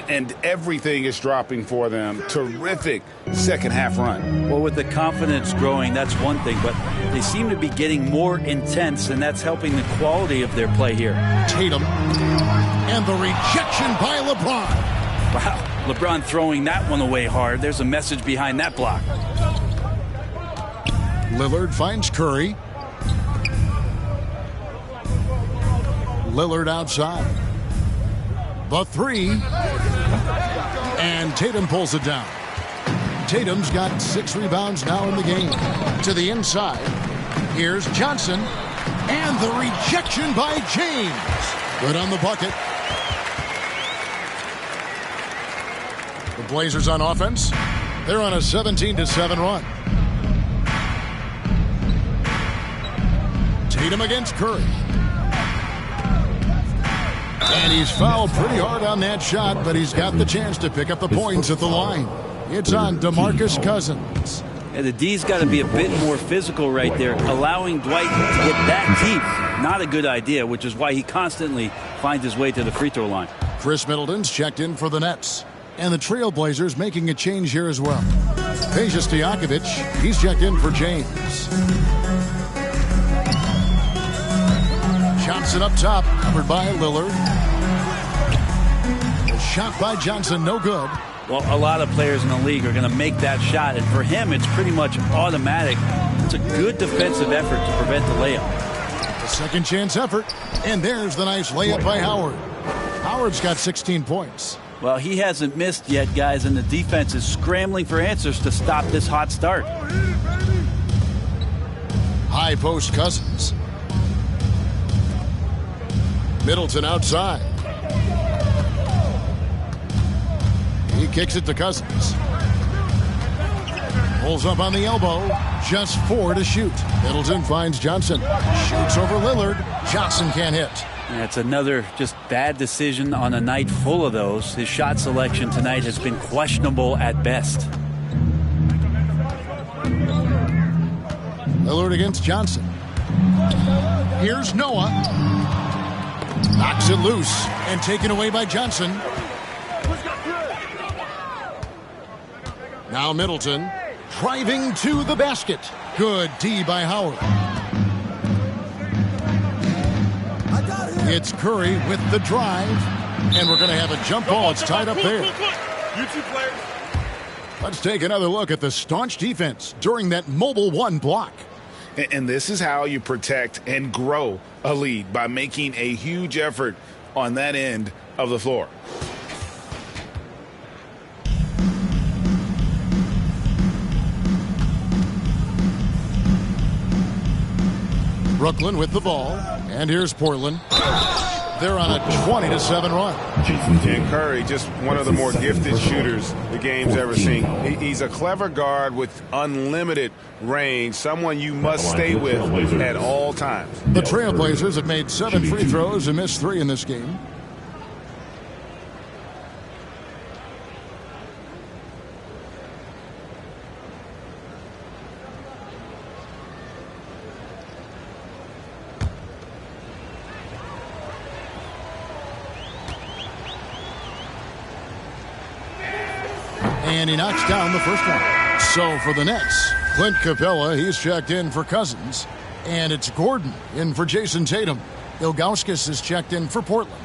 And everything is dropping for them. Terrific second half run. Well, with the confidence growing, that's one thing, but they seem to be getting more intense, and that's helping the quality of their play here. Tatum. And the rejection by LeBron. Wow, LeBron throwing that one away hard. There's a message behind that block. Lillard finds Curry. Lillard outside. The three. And Tatum pulls it down. Tatum's got 6 rebounds now in the game. To the inside. Here's Johnson. And the rejection by James. Good on the bucket. The Blazers on offense. They're on a 17-7 run. Tatum against Curry. And he's fouled pretty hard on that shot, but he's got the chance to pick up the points at the line. It's on DeMarcus Cousins. And the D's got to be a bit more physical right there. Allowing Dwight to get that deep, not a good idea, which is why he constantly finds his way to the free throw line. Chris Middleton's checked in for the Nets. And the Trailblazers making a change here as well. Peja Stojakovic, he's checked in for James. Johnson up top, covered by Lillard. The shot by Johnson, no good. Well, a lot of players in the league are going to make that shot, and for him, it's pretty much automatic. It's a good defensive effort to prevent the layup. A second chance effort, and there's the nice layup by Howard. Howard's got 16 points. Well, he hasn't missed yet, guys, and the defense is scrambling for answers to stop this hot start. High post Cousins. Middleton outside. He kicks it to Cousins. Pulls up on the elbow. Just 4 to shoot. Middleton finds Johnson. Shoots over Lillard. Johnson can't hit. That's another just bad decision on a night full of those. His shot selection tonight has been questionable at best. Lillard against Johnson. Here's Noah. Knocks it loose and taken away by Johnson. Now Middleton driving to the basket. Good D by Howard. It's Curry with the drive. And we're going to have a jump ball. It's tied up there. You two players. Let's take another look at the staunch defense during that mobile 1 block. And this is how you protect and grow a lead, by making a huge effort on that end of the floor. Brooklyn with the ball. And here's Portland. They're on a 20-7 run. And Curry, just one of the more gifted shooters the game's ever seen. He's a clever guard with unlimited range, someone you must stay with at all times. The Trailblazers have made 7 free throws and missed 3 in this game. And he knocks down the first one. So for the Nets, Clint Capella, he's checked in for Cousins. And it's Gordon in for Jason Tatum. Ilgauskas is checked in for Portland.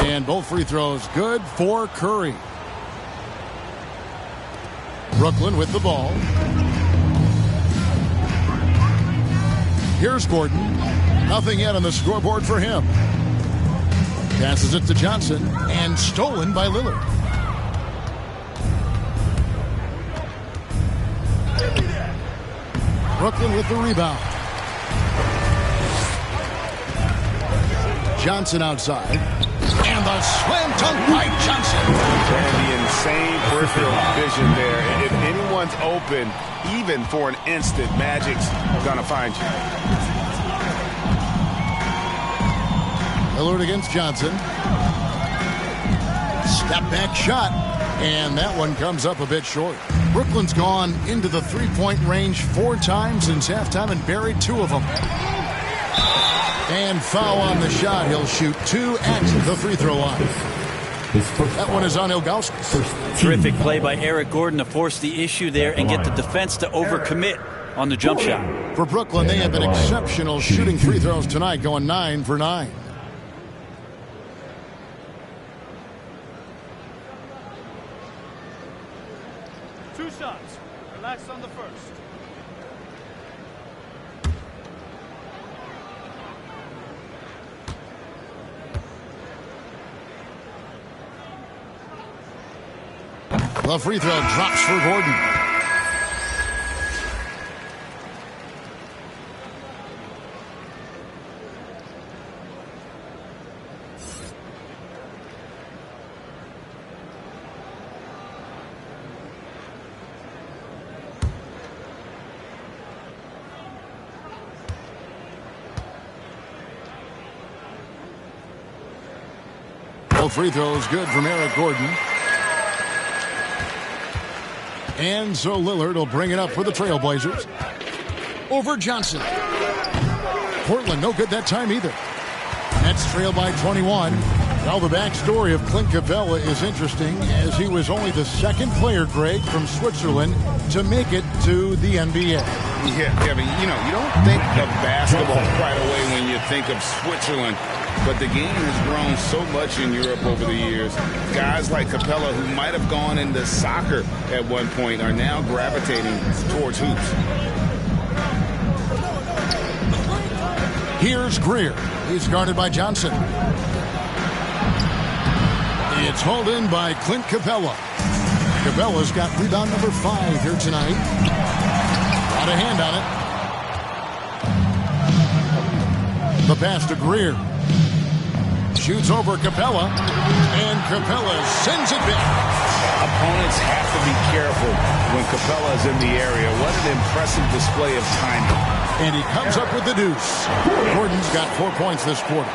And both free throws good for Curry. Brooklyn with the ball. Here's Gordon. Nothing yet on the scoreboard for him. Passes it to Johnson and stolen by Lillard. Brooklyn with the rebound. Johnson outside. And the slam dunk by Johnson. And the insane peripheral vision there. If anyone's open, even for an instant, Magic's going to find you. Lillard against Johnson. Step back shot. And that one comes up a bit short. Brooklyn's gone into the three-point range 4 times since halftime and buried 2 of them. And foul on the shot. He'll shoot 2 at the free throw line. That one is on Ilgauskas. Terrific play by Eric Gordon to force the issue there and get the defense to overcommit on the jump shot. For Brooklyn, they have been exceptional shooting free throws tonight, going 9 for 9. Two shots. Relax on the first. The free throw drops for Gordon. Both free throws good from Eric Gordon. And so Lillard will bring it up for the Trailblazers. Over Johnson. Portland no good that time either. Nets trail by 21. Well, the backstory of Clint Capella is interesting, as he was only the second player, Greg, from Switzerland to make it to the NBA. Yeah, Kevin, you don't think of basketball right away when you think of Switzerland. But the game has grown so much in Europe over the years. Guys like Capella, who might have gone into soccer at one point, are now gravitating towards hoops. Here's Greer. He's guarded by Johnson. It's hauled in by Clint Capella. Capella's got rebound number 5 here tonight. Got a hand on it. The pass to Greer. Shoots over Capella, and Capella sends it back. Opponents have to be careful when Capella is in the area. What an impressive display of timing. And he comes up with the deuce. Gordon's got 4 points this quarter.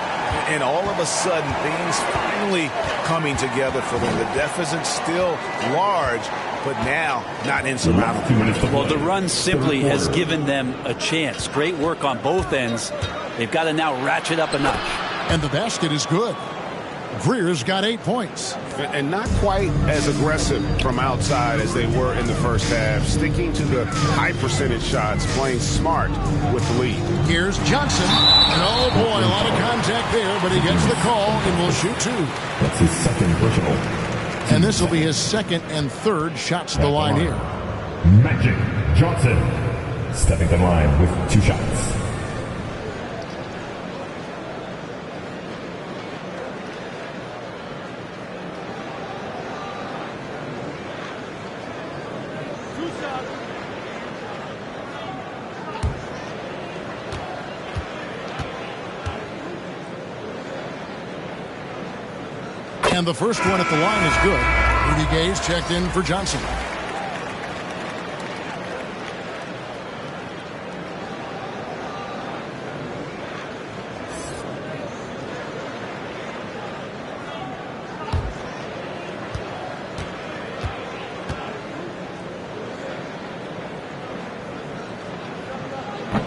And all of a sudden, things finally coming together for them. The deficit's still large, but now not insurmountable. Well, the run simply has given them a chance. Great work on both ends. They've got to now ratchet up a notch. And the basket is good. Greer's got 8 points. And not quite as aggressive from outside as they were in the first half. Sticking to the high percentage shots, playing smart with the lead. Here's Johnson. And oh boy, a lot of contact there, but he gets the call and will shoot 2. That's his second personal. And this will be his second and third shots to the line here. Magic Johnson stepping to the line with 2 shots. And the first one at the line is good. Rudy Gay's checked in for Johnson.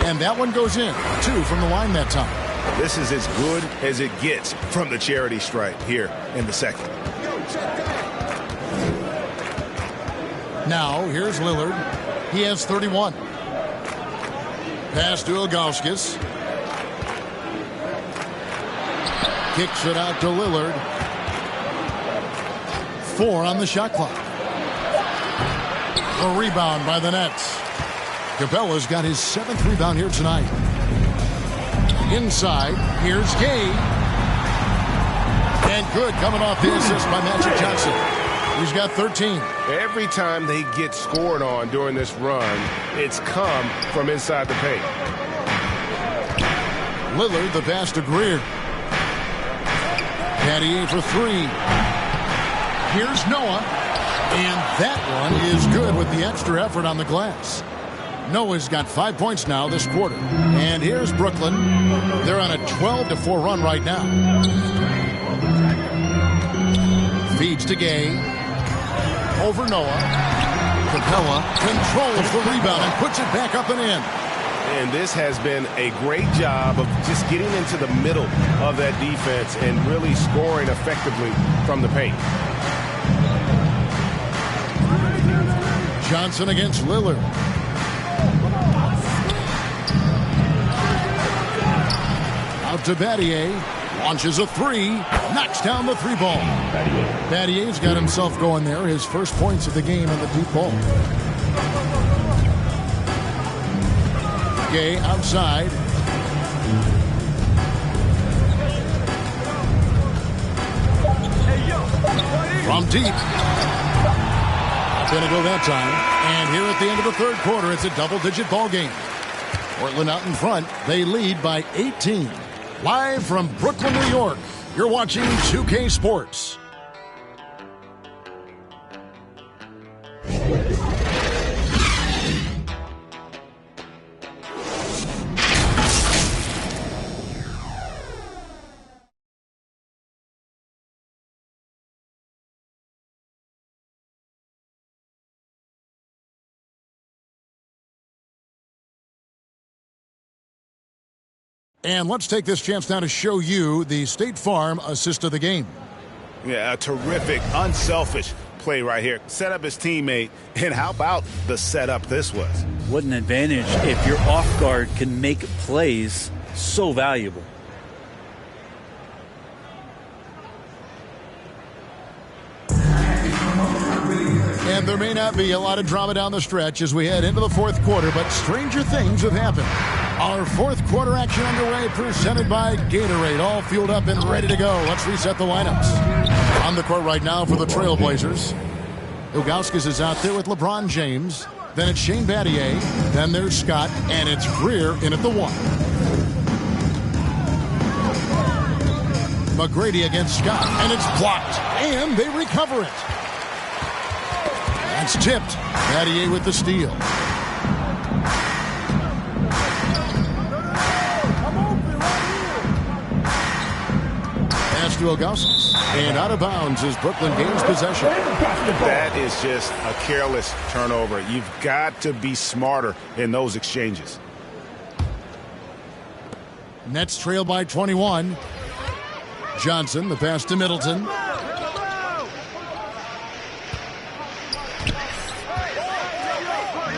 And that one goes in. 2 from the line that time. This is as good as it gets from the charity stripe here in the second. Now, here's Lillard. He has 31. Pass to Ilgauskas. Kicks it out to Lillard. 4 on the shot clock. A rebound by the Nets. Capella's got his 7th rebound here tonight. Inside, here's Gay. And good coming off the assist by Magic Johnson. He's got 13. Every time they get scored on during this run, it's come from inside the paint. Lillard, the pass to Greer. Patty for 3. Here's Noah. And that one is good with the extra effort on the glass. Noah's got 5 points now this quarter. And here's Brooklyn. They're on a 12-4 run right now. Feeds to Gay. Over Noah. Capella controls the rebound and puts it back up and in. And this has been a great job of just getting into the middle of that defense and really scoring effectively from the paint. Johnson against Lillard. Out to Battier. Launches a 3. Knocks down the 3 ball. Battier's got himself going there. His first points of the game on the deep ball. Gay outside. From deep. Going to go that time. And here at the end of the 3rd quarter, it's a double-digit ball game. Portland out in front. They lead by 18. Live from Brooklyn, New York, you're watching 2K Sports. And let's take this chance now to show you the State Farm assist of the game. Yeah, a terrific, unselfish play right here. Set up his teammate, and how about the setup this was? What an advantage if your off guard can make plays so valuable. And there may not be a lot of drama down the stretch as we head into the 4th quarter, but stranger things have happened. Our 4th quarter action underway, presented by Gatorade, all fueled up and ready to go. Let's reset the lineups. On the court right now for the Trailblazers, Ilgauskas is out there with LeBron James. Then it's Shane Battier. Then there's Scott, and it's Greer in at the 1. McGrady against Scott, and it's blocked, and they recover it. That's tipped. Battier with the steal. Pass to Ilgauskas. And out of bounds as Brooklyn gains possession. That is just a careless turnover. You've got to be smarter in those exchanges. Nets trail by 21. Johnson, the pass to Middleton.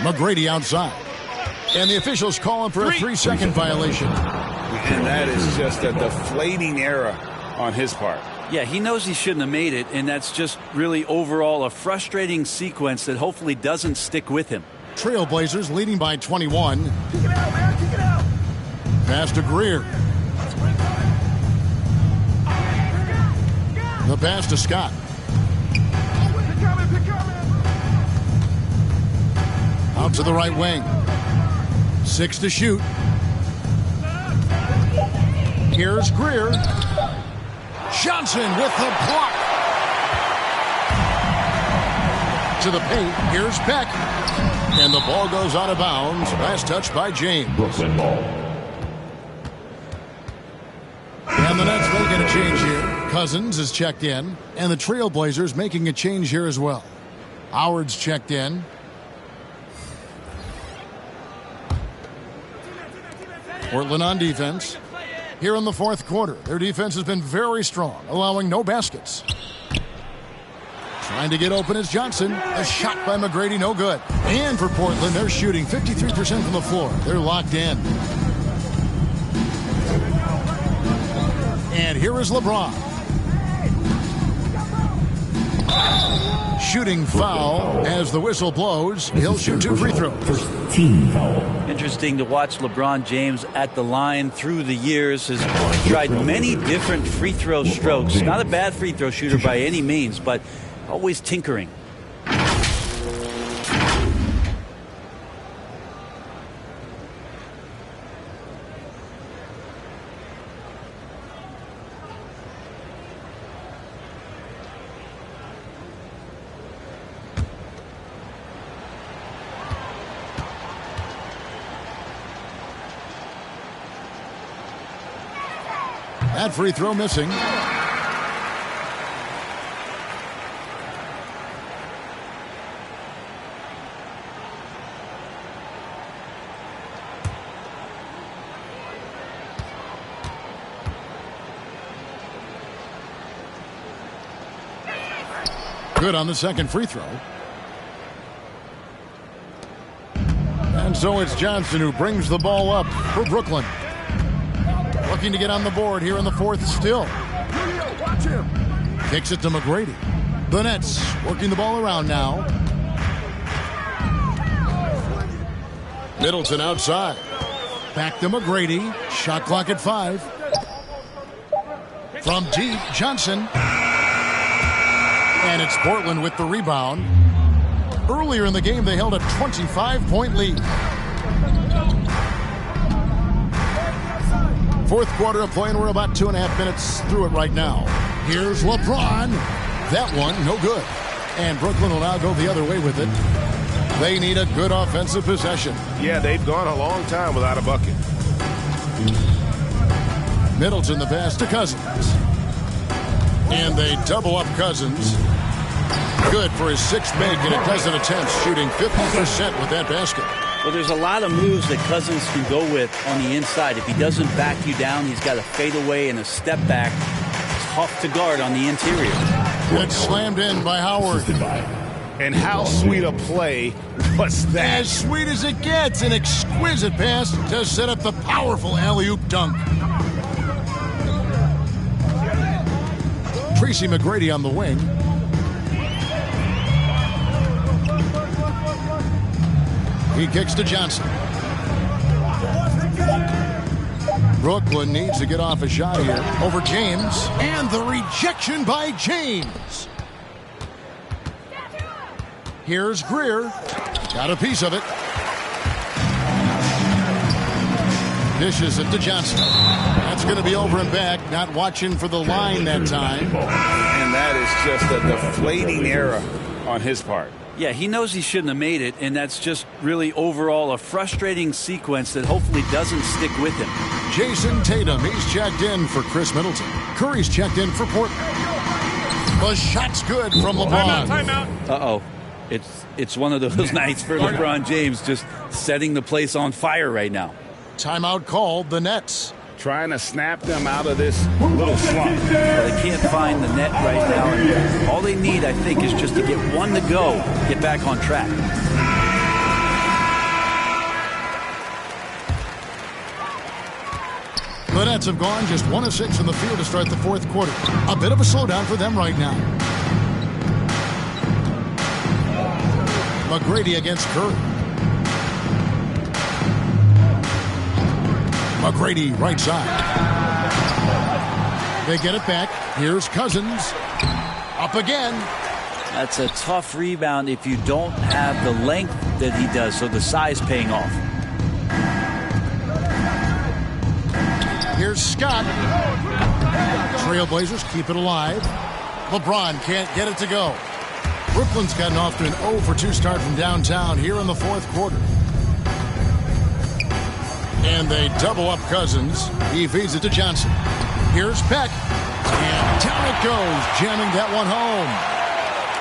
McGrady outside. And the officials calling for a 3-second violation. And that is just a deflating error on his part. Yeah, he knows he shouldn't have made it, and that's just really overall a frustrating sequence that hopefully doesn't stick with him. Trailblazers leading by 21. Kick it out, man. Kick it out. Pass to Greer. The pass to Scott. Out to the right wing. 6 to shoot. Here's Greer. Johnson with the block. To the paint. Here's Beck. And the ball goes out of bounds. Last touch by James. Brooklyn ball. And the Nets making a change here. Cousins is checked in. And the Trailblazers making a change here as well. Howard's checked in. Portland on defense. Here in the 4th quarter, their defense has been very strong, allowing no baskets. Trying to get open is Johnson. A shot by McGrady, no good. And for Portland, they're shooting 53% from the floor. They're locked in. And here is LeBron. Shooting foul as the whistle blows. He'll shoot 2 free throws. First team foul. Interesting to watch LeBron James at the line through the years. Has tried many different free throw strokes. Not a bad free throw shooter by any means, but always tinkering. That free throw missing. Good on the second free throw. And so it's Johnson who brings the ball up for Brooklyn. Looking to get on the board here in the fourth still. Kicks it to McGrady. The Nets working the ball around now. Middleton outside. Back to McGrady. Shot clock at 5. From deep, Johnson. And it's Portland with the rebound. Earlier in the game, they held a 25-point lead. Fourth quarter of play, and we're about 2.5 minutes through it right now. Here's LeBron. That one, no good. And Brooklyn will now go the other way with it. They need a good offensive possession. Yeah, they've gone a long time without a bucket. Middleton the pass to Cousins. And they double up Cousins. Good for his 6th make in a dozen attempts, shooting 50% with that basket. Well, there's a lot of moves that Cousins can go with on the inside. If he doesn't back you down, he's got a fadeaway and a step back. Tough to guard on the interior. It's slammed in by Howard. And how sweet a play was that? As sweet as it gets. An exquisite pass to set up the powerful alley-oop dunk. Tracy McGrady on the wing. He kicks to Johnson. Brooklyn needs to get off a shot here over James. And the rejection by James. Here's Greer. Got a piece of it. Dishes it to Johnson. That's going to be over and back. Not watching for the line that time. And that is just a deflating error on his part. Yeah, he knows he shouldn't have made it, and that's just really overall a frustrating sequence that hopefully doesn't stick with him. Jason Tatum, he's checked in for Chris Middleton. Curry's checked in for Portland. The shot's good from LeBron. Timeout. Uh-oh. It's one of those nights for LeBron James, just setting the place on fire right now. Timeout called, the Nets. Trying to snap them out of this little slump. Well, they can't find the net right now. And all they need, I think, is just to get one to go, get back on track. The Nets have gone just 1 of 6 in the field to start the fourth quarter. A bit of a slowdown for them right now. McGrady against Curry. McGrady right side. They get it back. Here's Cousins. Up again. That's a tough rebound if you don't have the length that he does, so the size paying off. Here's Scott. Trailblazers keep it alive. LeBron can't get it to go. Brooklyn's gotten off to an 0 for 2 start from downtown here in the fourth quarter. And they double up Cousins. He feeds it to Johnson. Here's Peck. And down it goes, jamming that one home.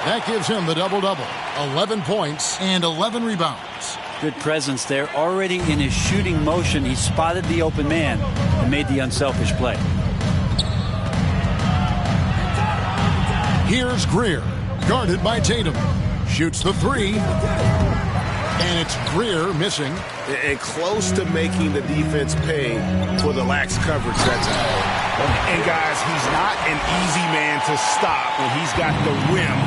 That gives him the double-double. 11 points and 11 rebounds. Good presence there. Already in his shooting motion, he spotted the open man and made the unselfish play. Here's Greer, guarded by Tatum. Shoots the 3. And it's Greer missing. And close to making the defense pay for the lax coverage that time. And, guys, he's not an easy man to stop when he's got the rim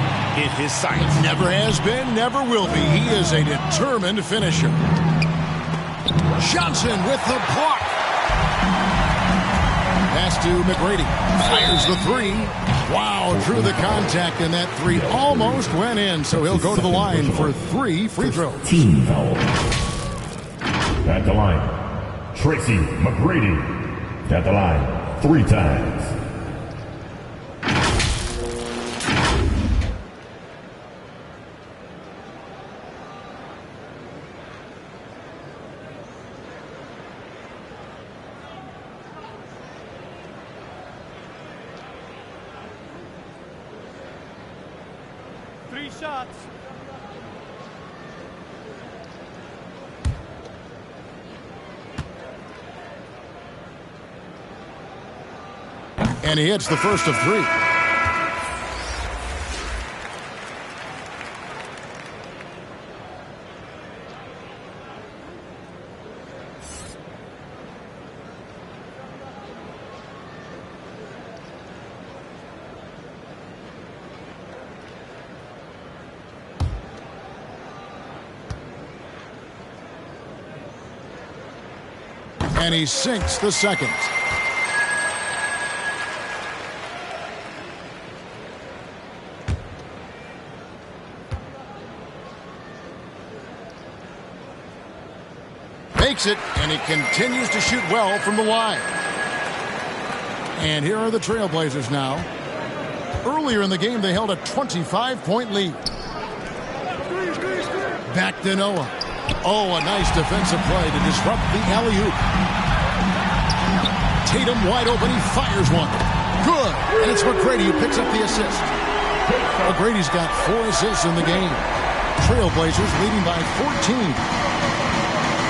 in his sights. Never has been, never will be. He is a determined finisher. Johnson with the block. Pass to McGrady. Fires the three. Wow, drew the contact, and that three almost went in, so he'll go to the line for 3 free throws. Team foul. At the line, Tracy McGrady. At the line, 3 times. Shots. And he hits the first of 3. And he sinks the second. Makes it, and he continues to shoot well from the line. And here are the Trailblazers now. Earlier in the game, they held a 25-point lead. Back to Noah. Oh, a nice defensive play to disrupt the alley-oop. Tatum wide open. He fires one. Good. And it's McGrady who picks up the assist. McGrady's got 4 assists in the game. Trailblazers leading by 14.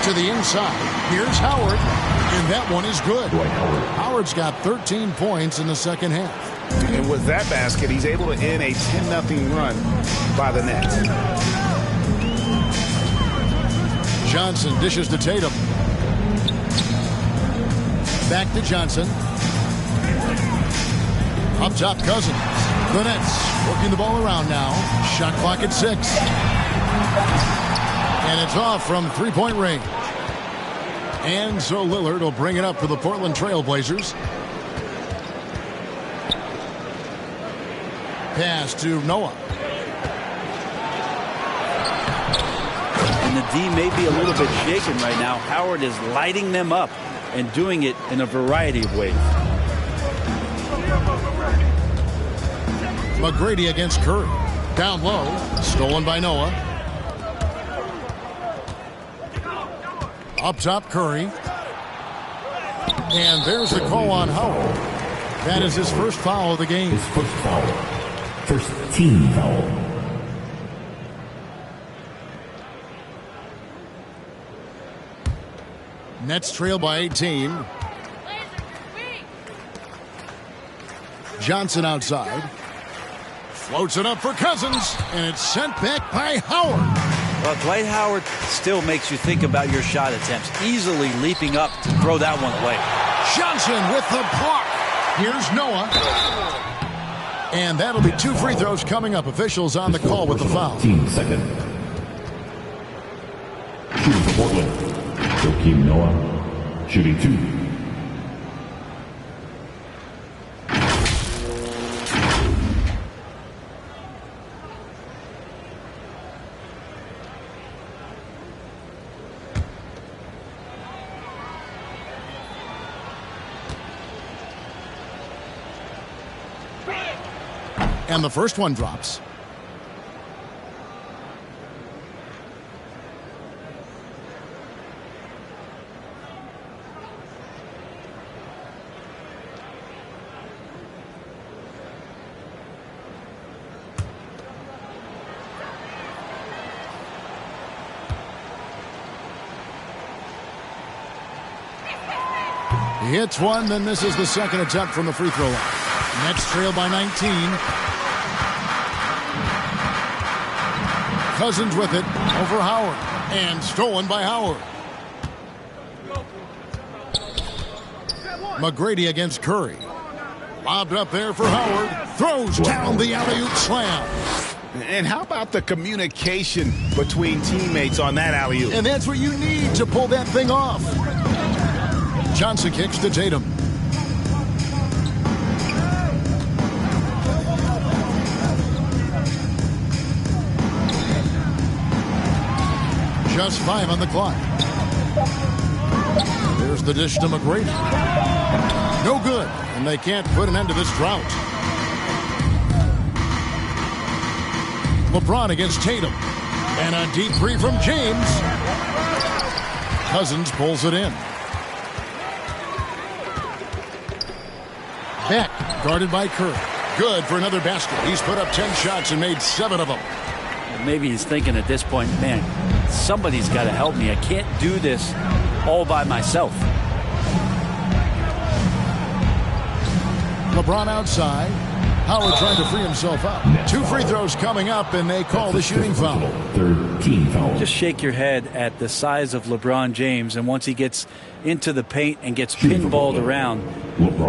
To the inside. Here's Howard. And that one is good. Howard's got 13 points in the second half. And with that basket, he's able to end a 10-0 run by the Nets. Johnson dishes to Tatum. Back to Johnson. Up top, Cousins. The Nets working the ball around now. Shot clock at 6. And it's off from three-point range. And so Lillard will bring it up for the Portland Trailblazers. Pass to Noah. And the D may be a little bit shaken right now. Howard is lighting them up and doing it in a variety of ways. McGrady against Curry. Down low. Stolen by Noah. Up top, Curry. And there's the call on Howard. That is his first foul of the game. His first foul. First team foul. Nets trail by 18. Johnson outside. Floats it up for Cousins. And it's sent back by Howard. Well, Dwight Howard still makes you think about your shot attempts. Easily leaping up to throw that one away. Johnson with the block. Here's Noah. And that'll be 2 free throws coming up. Officials on the call with the foul. 15 second. Shooting for Portland. Joakim Noah. Shooting 2. And the first one drops. He hits one, then this is the second attempt from the free throw line. Nets trail by 19. Cousins with it over Howard. And stolen by Howard. McGrady against Curry. Lobbed up there for Howard. Throws down the alley-oop slam. And how about the communication between teammates on that alley-oop? And that's what you need to pull that thing off. Johnson kicks to Tatum. Just 5 on the clock. There's the dish to McGrady. No good, and they can't put an end to this drought. LeBron against Tatum. And a deep three from James. Cousins pulls it in. Beck, guarded by Curry. Good for another basket. He's put up 10 shots and made 7 of them. Maybe he's thinking at this point, man, somebody's got to help me. I can't do this all by myself. LeBron outside. Howard trying to free himself up. 2 free throws coming up, and they call the shooting foul. 13 foul. Just shake your head at the size of LeBron James, and once he gets into the paint and gets pinballed around,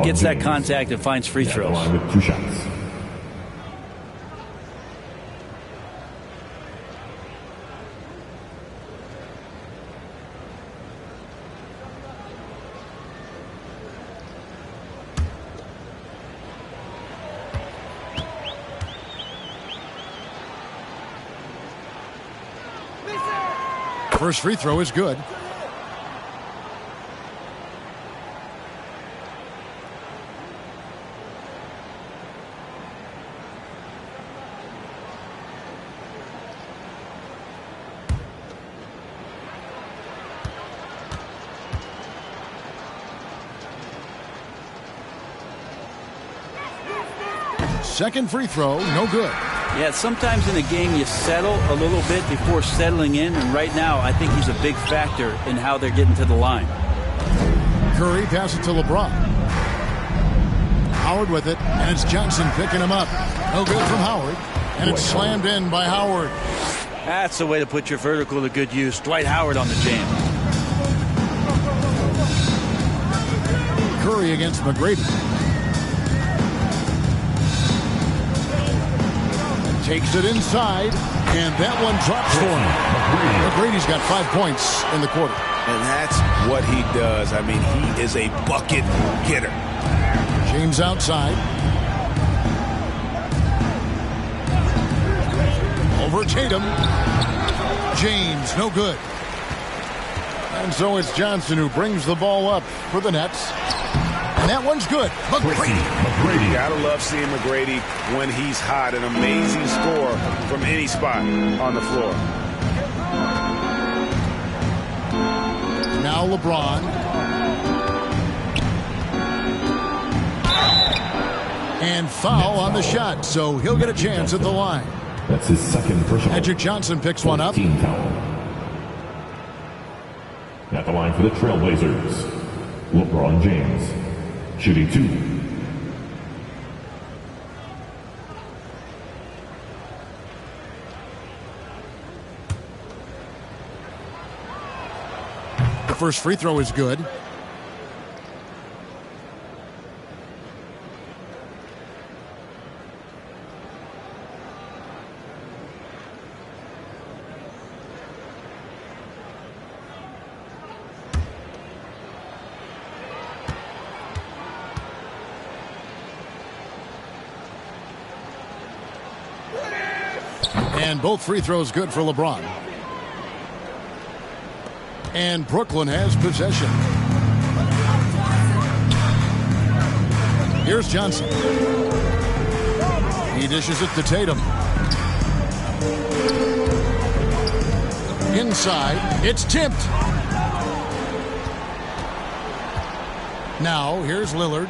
gets that contact and finds free throws. With 2 shots. First free throw is good. Second free throw, no good. Yeah, sometimes in a game you settle a little bit before settling in, and right now I think he's a big factor in how they're getting to the line. Curry passes to LeBron. Howard with it, and it's Johnson picking him up. No good from Howard, and it's slammed in by Howard. That's the way to put your vertical to good use. Dwight Howard on the jam. Curry against McGrady. Takes it inside, and that one drops for him. McGrady's got 5 points in the quarter. And that's what he does. I mean, he is a bucket getter. James outside. Over Tatum. James, no good. And so it's Johnson who brings the ball up for the Nets. And that one's good. McGrady. Gotta love seeing McGrady when he's hot. An amazing score from any spot on the floor. Now LeBron. And foul on the shot, so he'll get a chance at the line. That's his second personal. Magic Johnson picks one up. Foul. At the line for the Trailblazers, LeBron James. Shooting 2. The first free throw is good. And both free throws good for LeBron. And Brooklyn has possession. Here's Johnson. He dishes it to Tatum. Inside, it's tipped. Now, here's Lillard.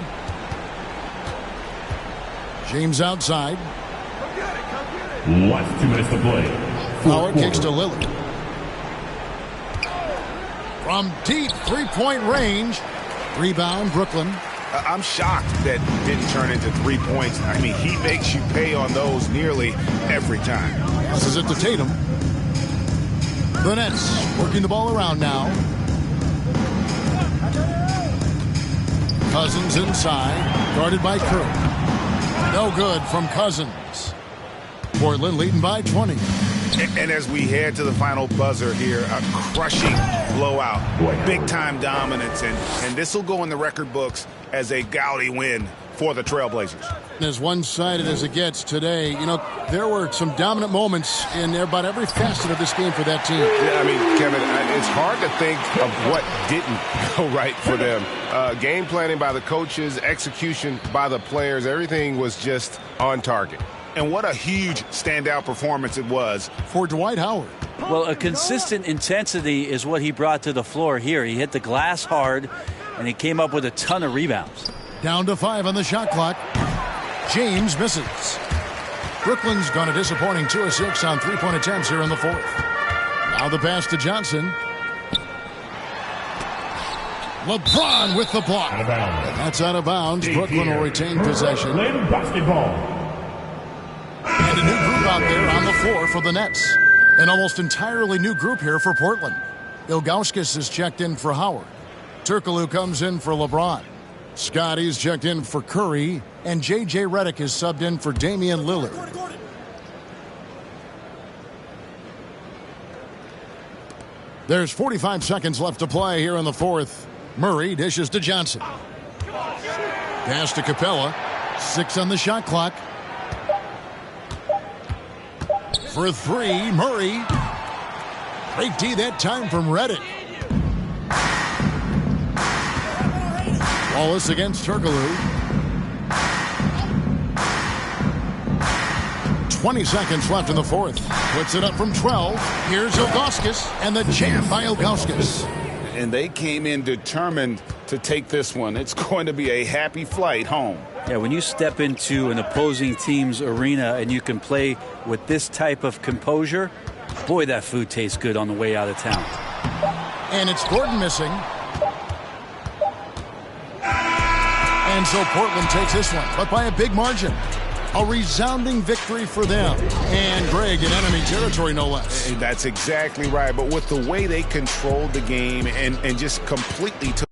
James outside. Last 2 minutes to play. Howard kicks to Lillard. From deep three-point range. Rebound, Brooklyn. I'm shocked that didn't turn into 3 points. I mean, he makes you pay on those nearly every time. This is it to Tatum. The Nets working the ball around now. Cousins inside, guarded by Curry. No good from Cousins. Portland leading by 20. And as we head to the final buzzer here, a crushing blowout, big-time dominance, and this will go in the record books as a gaudy win for the Trailblazers. As one-sided as it gets today, you know, there were some dominant moments in about every facet of this game for that team. Yeah, I mean, Kevin, it's hard to think of what didn't go right for them. Game planning by the coaches, execution by the players, everything was just on target. And what a huge standout performance it was for Dwight Howard. Well, a consistent intensity is what he brought to the floor here. He hit the glass hard, and he came up with a ton of rebounds. Down to 5 on the shot clock. James misses. Brooklyn's gone a disappointing 2 of 6 on three-point attempts here in the fourth. Now the pass to Johnson. LeBron with the block. That's out of bounds. Brooklyn will retain possession. Basketball. And a new group out there on the floor for the Nets. An almost entirely new group here for Portland. Ilgauskas is checked in for Howard. Turkoglu comes in for LeBron. Scotty's checked in for Curry. And J.J. Redick is subbed in for Damian Lillard. There's 45 seconds left to play here in the fourth. Murray dishes to Johnson. Pass to Capella. 6 on the shot clock. For 3, Murray. Great D that time from Redick. Wallace against Turkoglu. 20 seconds left in the fourth. Puts it up from 12. Here's Ilgauskas, and the jam by Ilgauskas. And they came in determined to take this one. It's going to be a happy flight home. Yeah, when you step into an opposing team's arena and you can play with this type of composure, boy, that food tastes good on the way out of town. And it's Gordon missing. And so Portland takes this one, but by a big margin. A resounding victory for them. And Greg in enemy territory, no less. That's exactly right. But with the way they controlled the game and just completely took